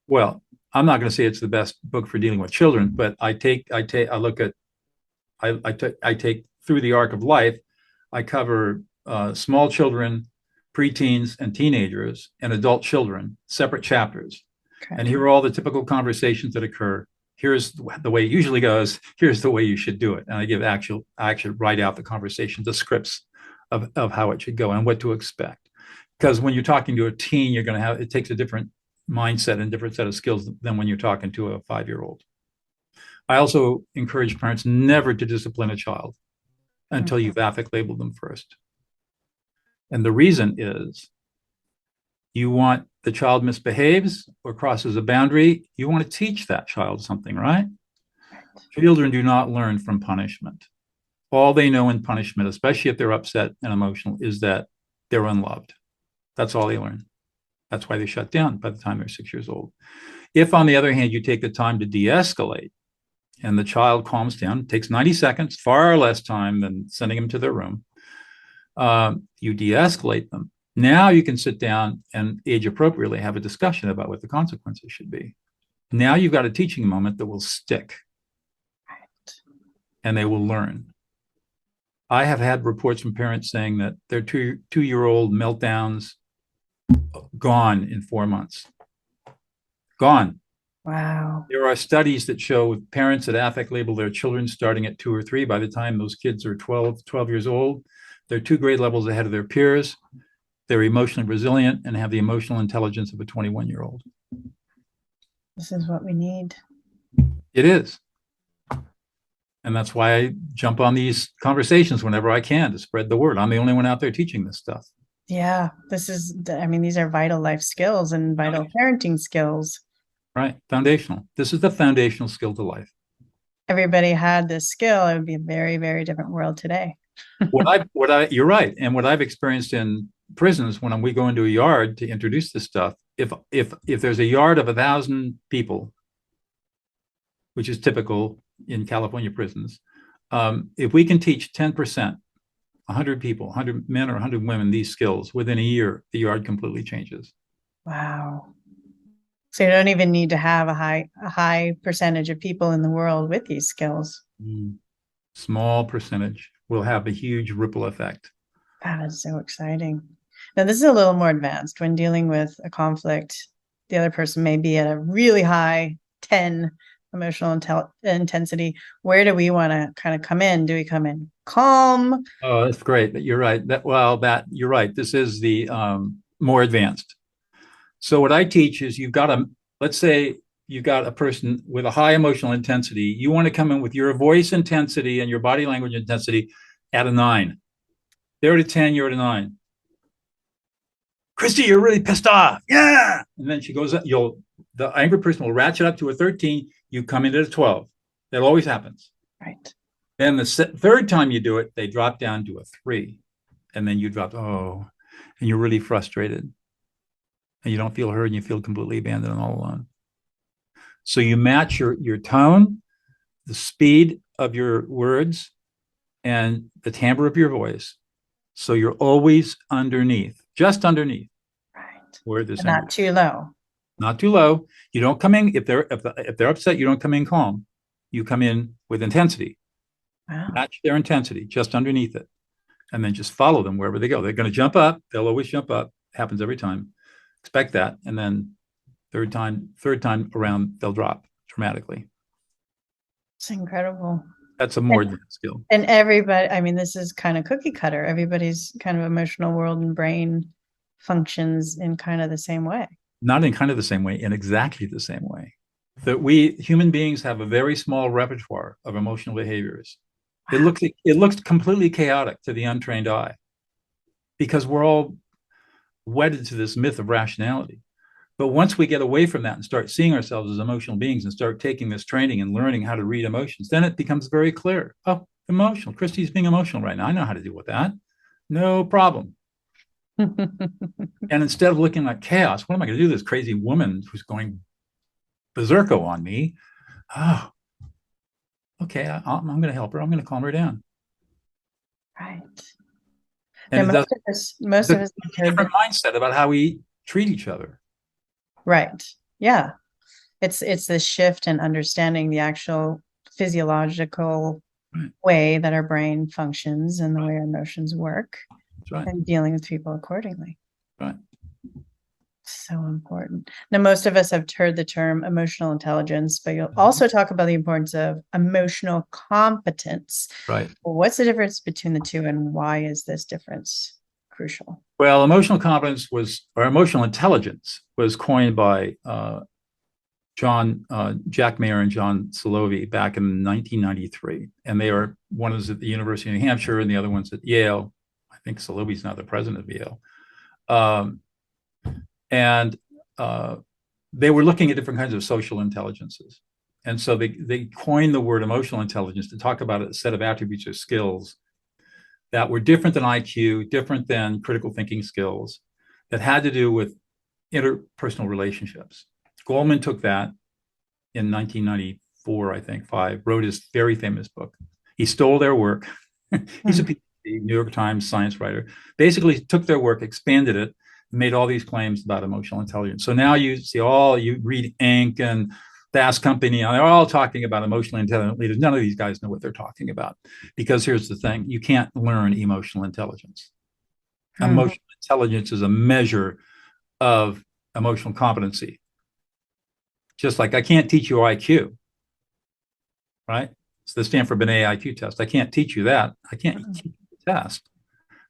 Well, I'm not going to say it's the best book for dealing with children, but I take through the arc of life. I cover small children, preteens, and teenagers, and adult children, separate chapters. Okay. And here are all the typical conversations that occur. Here's the way it usually goes. Here's the way you should do it. And I actually write out the conversation, the scripts of how it should go and what to expect. Because when you're talking to a teen, it takes a different mindset and different set of skills than when you're talking to a 5-year-old. I also encourage parents never to discipline a child until you've affect labeled them first. And the reason is you want the child misbehaves or crosses a boundary, you want to teach that child something, right? Children do not learn from punishment. All they know in punishment, especially if they're upset and emotional, is that they're unloved. That's all they learn. That's why they shut down by the time they're 6 years old. If, on the other hand, you take the time to de-escalate and the child calms down, it takes 90 seconds, far less time than sending them to their room, you de-escalate them. Now you can sit down and age appropriately have a discussion about what the consequences should be. Now you've got a teaching moment that will stick. And they will learn. I have had reports from parents saying that their two-year-old meltdowns gone in 4 months. Gone. Wow. There are studies that show parents that affect label their children starting at 2 or 3. By the time those kids are 12 years old, they're 2 grade levels ahead of their peers. They're emotionally resilient and have the emotional intelligence of a 21-year-old. This is what we need. It is. And that's why I jump on these conversations whenever I can to spread the word. I'm the only one out there teaching this stuff. Yeah, these are vital life skills and vital parenting skills. Right. Foundational. This is the foundational skill to life. Everybody had this skill, it would be a very, very different world today. You're right. And what I've experienced in prisons when we go into a yard to introduce this stuff, if there's a yard of 1,000 people, which is typical in California prisons, if we can teach 10%, 100 people, 100 men or 100 women, these skills within a year, the yard completely changes. Wow. So you don't even need to have a high percentage of people in the world with these skills. Small percentage will have a huge ripple effect. That is so exciting. Now, this is a little more advanced. When dealing with a conflict, the other person may be at a really high 10 emotional intensity. Where do we want to kind of come in? Do we come in calm? Oh, that's great. You're right. You're right. This is the more advanced. So what I teach is let's say you've got a person with a high emotional intensity. You want to come in with your voice intensity and your body language intensity at a 9. They're at a 10, you're at a 9. Christy, you're really pissed off. Yeah. And then she goes, the angry person will ratchet up to a 13. You come in at a 12. That always happens. Right. Then the third time you do it, they drop down to a 3. And then you drop, and you're really frustrated. And you don't feel heard and you feel completely abandoned and all alone. So you match your tone, the speed of your words, and the timbre of your voice. So you're always underneath, just underneath Right. where this And not too low. not too low. You don't come in if they're upset. You don't come in calm. You come in with intensity. Wow. Match their intensity just underneath it, and then just follow them wherever they go. They're going to jump up. They'll always jump up. Happens every time. Expect that, and then third time around, they'll drop dramatically. It's incredible. That's a more advanced skill. And everybody, I mean, this is kind of cookie cutter. Everybody's kind of emotional world and brain functions in kind of the same way. Not in kind of the same way, in exactly the same way. That we human beings have a very small repertoire of emotional behaviors. Wow. It looks completely chaotic to the untrained eye because we're all wedded to this myth of rationality. But once we get away from that and start seeing ourselves as emotional beings and start taking this training and learning how to read emotions, then it becomes very clear. Oh, emotional. Christy's being emotional right now. I know how to deal with that. No problem. And instead of looking like chaos, what am I going to do? This crazy woman who's going berserko on me. Oh, okay. I'm going to help her. I'm going to calm her down. Right. And most of us have a different mindset about how we treat each other. Right. Yeah. It's this shift in understanding the actual physiological way that our brain functions and the way our emotions work. Right. And dealing with people accordingly. Right. So important. Now, most of us have heard the term emotional intelligence, but you'll also talk about the importance of emotional competence. Right. Well, what's the difference between the two, and why is this difference crucial? Well, emotional competence emotional intelligence was coined by Jack Mayer and John Solovey back in 1993. And they are, one is at the University of New Hampshire and the other one's at Yale. I think Solovey's now the president of Yale. They were looking at different kinds of social intelligences. And so they coined the word emotional intelligence to talk about a set of attributes or skills that were different than IQ, different than critical thinking skills, that had to do with interpersonal relationships. Goldman took that in 1994, I think, wrote his very famous book. He stole their work. He's a PhD, New York Times science writer. Basically took their work, expanded it, made all these claims about emotional intelligence. So now you read Inc. and Fast Company, and they're all talking about emotionally intelligent leaders. None of these guys know what they're talking about, because here's the thing: you can't learn emotional intelligence. Emotional intelligence is a measure of emotional competency. Just like I can't teach you IQ, right? It's the Stanford Binet IQ test. I can't teach you that. I can't teach you the test,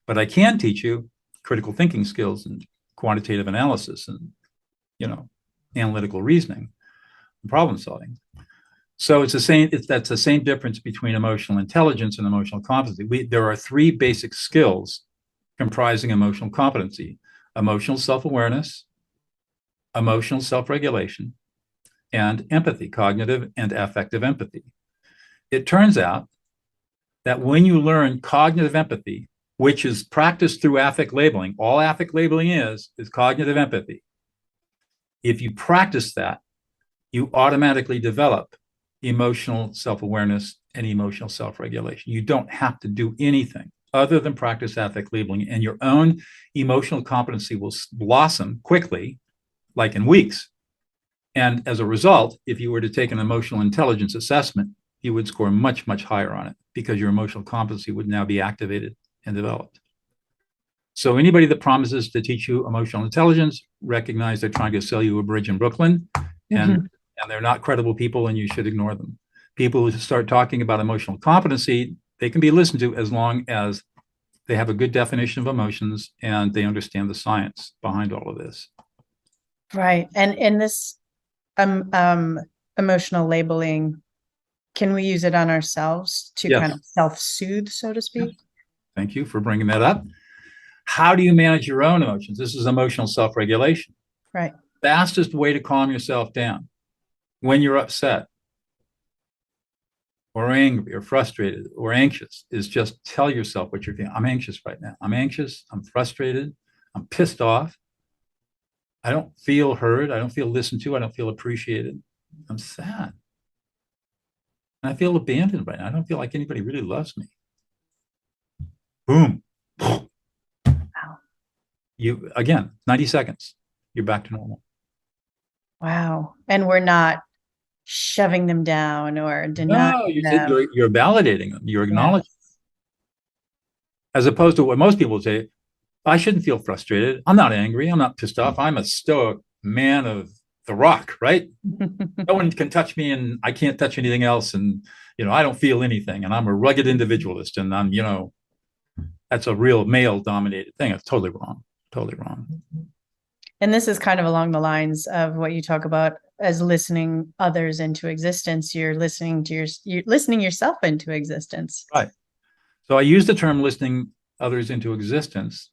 but I can teach you critical thinking skills and quantitative analysis and, analytical reasoning and problem solving. So that's the same difference between emotional intelligence and emotional competency. There are three basic skills comprising emotional competency: emotional self-awareness, emotional self-regulation, and empathy, cognitive and affective empathy. It turns out that when you learn cognitive empathy, which is practiced through affect labeling, all affect labeling is cognitive empathy. If you practice that, you automatically develop emotional self-awareness and emotional self-regulation. You don't have to do anything other than practice affect labeling, and your own emotional competency will blossom quickly, like in weeks. And as a result, if you were to take an emotional intelligence assessment, you would score much, much higher on it, because your emotional competency would now be activated and developed. So anybody that promises to teach you emotional intelligence, recognize they're trying to sell you a bridge in Brooklyn, and they're not credible people, and you should ignore them. People who start talking about emotional competency, they can be listened to as long as they have a good definition of emotions and they understand the science behind all of this. Right. And in this emotional labeling, can we use it on ourselves to kind of self-soothe, so to speak? Thank you for bringing that up. How do you manage your own emotions? This is emotional self-regulation. Right. Fastest way to calm yourself down when you're upset or angry or frustrated or anxious is just tell yourself what you're feeling. I'm anxious right now. I'm anxious. I'm frustrated. I'm pissed off. I don't feel heard. I don't feel listened to. I don't feel appreciated. I'm sad. And I feel abandoned right now. I don't feel like anybody really loves me. Boom. Wow. You, again, 90 seconds, you're back to normal. Wow. And we're not shoving them down or denying No, them. you're validating them. You're Yeah. acknowledging, as opposed to what most people say. I shouldn't feel frustrated. I'm not angry. I'm not pissed off. I'm a stoic man of the rock, right? No one can touch me, and I can't touch anything else. And, I don't feel anything. And I'm a rugged individualist. And that's a real male dominated thing. It's totally wrong. Totally wrong. And this is kind of along the lines of what you talk about as listening others into existence. You're listening yourself into existence. Right. So I use the term listening others into existence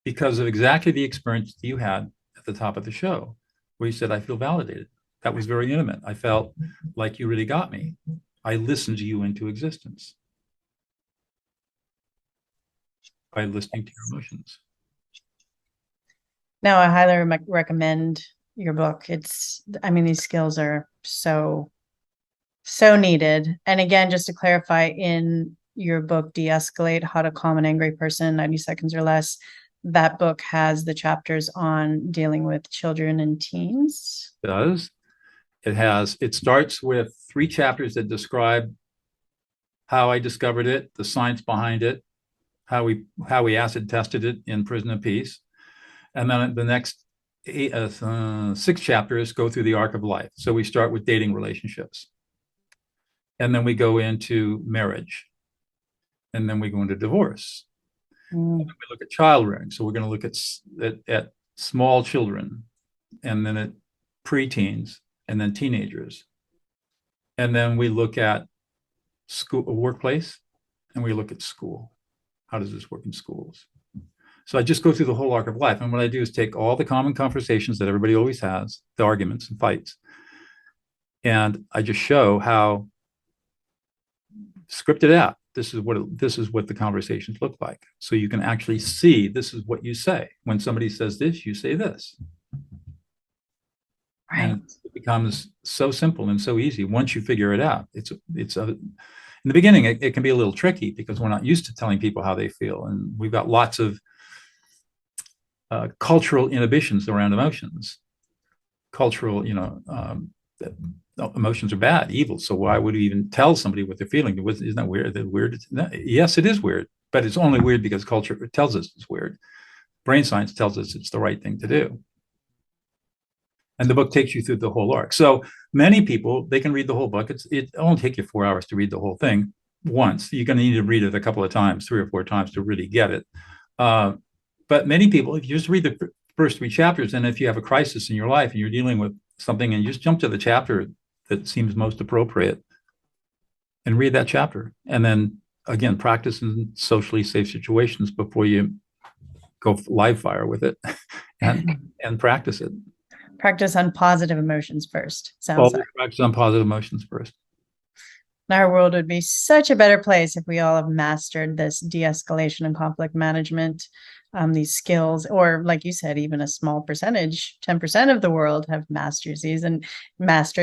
because of exactly the experience you had at the top of the show, where you said, I feel validated. That was very intimate. I felt like you really got me. I listened to you into existence by listening to your emotions. Now, I highly recommend your book. These skills are so needed. And again, just to clarify, in your book, De-Escalate, How to Calm an Angry Person in 90 Seconds or Less, that book has the chapters on dealing with children and teens. It does. It starts with 3 chapters that describe how I discovered it, the science behind it, how we acid tested it in Prison of Peace. And then the next 6 chapters go through the arc of life. So we start with dating relationships. And then we go into marriage. And then we go into divorce. And then we look at child rearing. So we're going to look at small children, and then at preteens, and then teenagers. And then we look at workplace, and we look at school. How does this work in schools? So I just go through the whole arc of life. And what I do is take all the common conversations that everybody always has, the arguments and fights, and I just show how scripted out. This is what the conversations look like. So you can actually see this is what you say. When somebody says this, you say this. Right. And it becomes so simple and so easy once you figure it out. In the beginning, it can be a little tricky because we're not used to telling people how they feel. And we've got lots of cultural inhibitions around emotions. Cultural, emotions are bad, evil. So why would we even tell somebody what they're feeling? Isn't that weird? Yes, it is weird, but it's only weird because culture tells us it's weird. Brain science tells us it's the right thing to do. And the book takes you through the whole arc. So many people, they can read the whole book. It only take you 4 hours to read the whole thing once. You're going to need to read it a couple of times, 3 or 4 times to really get it. But many people, if you just read the first 3 chapters, and if you have a crisis in your life and you're dealing with something and you just jump to the chapter that seems most appropriate and read that chapter. And then again, practice in socially safe situations before you go live fire with it and practice it. Practice on positive emotions first. Sounds like. Practice on positive emotions first. Our world would be such a better place if we all have mastered this de-escalation and conflict management, these skills, or like you said, even a small percentage, 10% of the world have mastered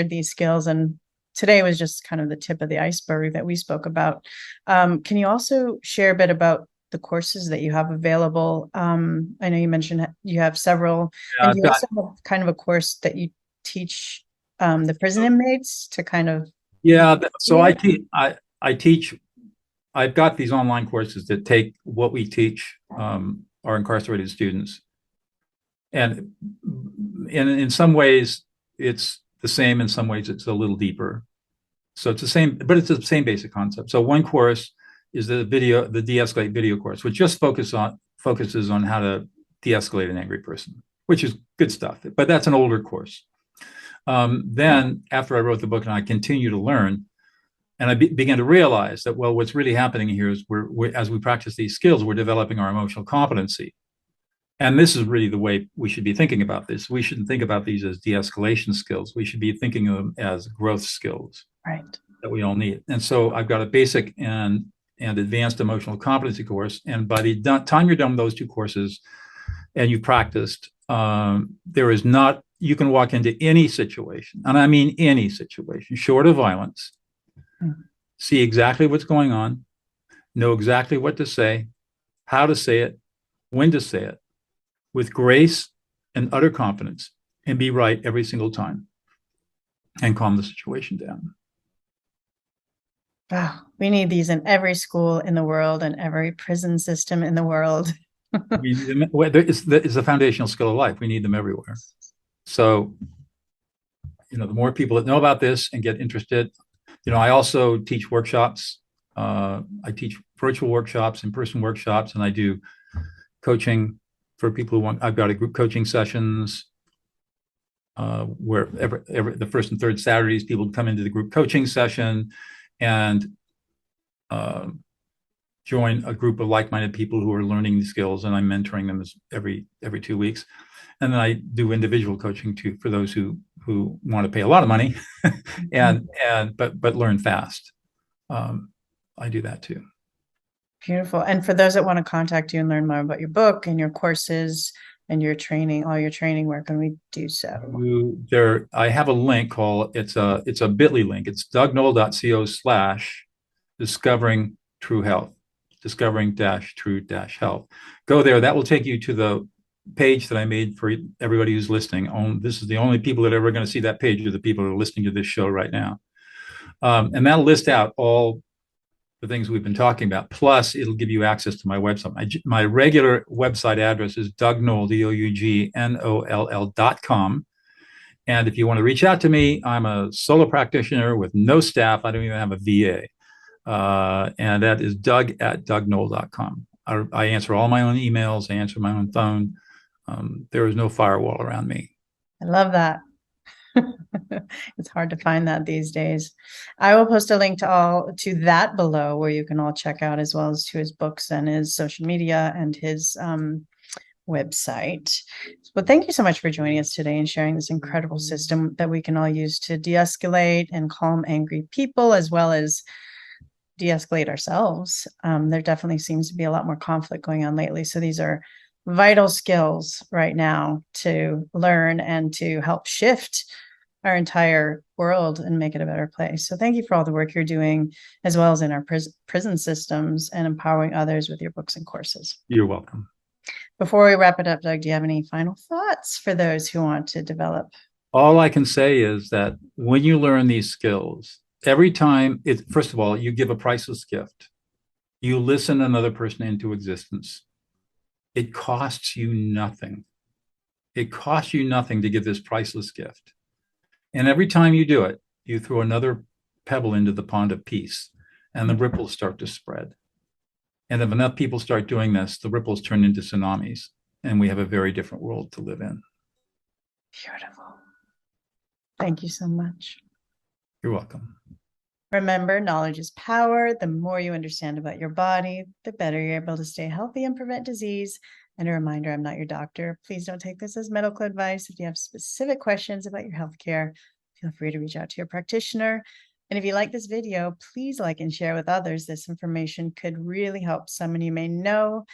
these skills. And today was just kind of the tip of the iceberg that we spoke about. Can you also share a bit about the courses that you have available? I know you mentioned you have several, and you also have kind of a course that you teach the prison inmates to kind of. Yeah, so I teach. I've got these online courses that take what we teach our incarcerated students, and in some ways it's the same. In some ways it's a little deeper. So it's the same, but it's the same basic concept. So one course is the De-Escalate video course, which just focuses on how to de-escalate an angry person, which is good stuff. But that's an older course. Then after I wrote the book and I continue to learn, and I began to realize that, well, what's really happening here is as we practice these skills, we're developing our emotional competency. And this is really the way we should be thinking about this. We shouldn't think about these as de-escalation skills. We should be thinking of them as growth skills, right, that we all need. And so I've got a basic and advanced emotional competency course. And by the time you're done with those 2 courses and you've practiced, there is not you can walk into any situation, and I mean any situation, short of violence, see exactly what's going on, know exactly what to say, how to say it, when to say it, with grace and utter confidence, and be right every single time, and calm the situation down. Wow, we need these in every school in the world and every prison system in the world. It's the foundational skill of life. We need them everywhere. So, the more people that know about this and get interested, I also teach workshops. I teach virtual workshops, in-person workshops, and I do coaching for people who want. I've got a group coaching sessions where every the first and third Saturdays, people come into the group coaching session and join a group of like-minded people who are learning the skills, and I'm mentoring them every 2 weeks. And then I do individual coaching too for those who want to pay a lot of money but learn fast. I do that too. Beautiful. And for those that want to contact you and learn more about your book and your courses and your training, all your training, where can we do so? I have a link called, it's a bit.ly link. It's dougnoll.co/discovering true health, discovering-true-health. Go there. That will take you to the page that I made for everybody who's listening. This is the only people that are ever going to see that page are the people who are listening to this show right now. And that'll list out all the things we've been talking about. Plus, it'll give you access to my website. My regular website address is dougnoll, DOUGNOLL.com. And if you want to reach out to me, I'm a solo practitioner with no staff. I don't even have a VA. And that is doug@dougnoll.com. I answer all my own emails. I answer my own phone. There is no firewall around me. I love that. It's hard to find that these days. I will post a link to that below, where you can all check out, as well as to his books and his social media and his website. But thank you so much for joining us today and sharing this incredible system that we can all use to de-escalate and calm angry people, as well as de-escalate ourselves. There definitely seems to be a lot more conflict going on lately. So these are vital skills right now to learn and to help shift our entire world and make it a better place. So thank you for all the work you're doing, as well as in our prison systems, and empowering others with your books and courses. You're welcome. Before we wrap it up, Doug, do you have any final thoughts for those who want to develop? All I can say is that when you learn these skills, every time, first of all, you give a priceless gift. You listen another person into existence. It costs you nothing. It costs you nothing to give this priceless gift. And every time you do it, you throw another pebble into the pond of peace, and the ripples start to spread. And if enough people start doing this, the ripples turn into tsunamis, and we have a very different world to live in. Beautiful. Thank you so much. You're welcome. Remember, knowledge is power. The more you understand about your body, the better you're able to stay healthy and prevent disease. And a reminder, I'm not your doctor. Please don't take this as medical advice. If you have specific questions about your healthcare, feel free to reach out to your practitioner. And if you like this video, please like and share with others. This information could really help someone you may know.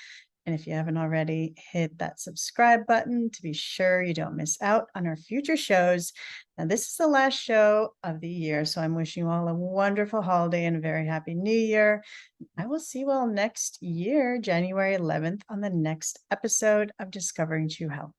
And if you haven't already, hit that subscribe button to be sure you don't miss out on our future shows. Now, this is the last show of the year, so I'm wishing you all a wonderful holiday and a very happy new year. I will see you all next year, January 11th, on the next episode of Discovering True Health.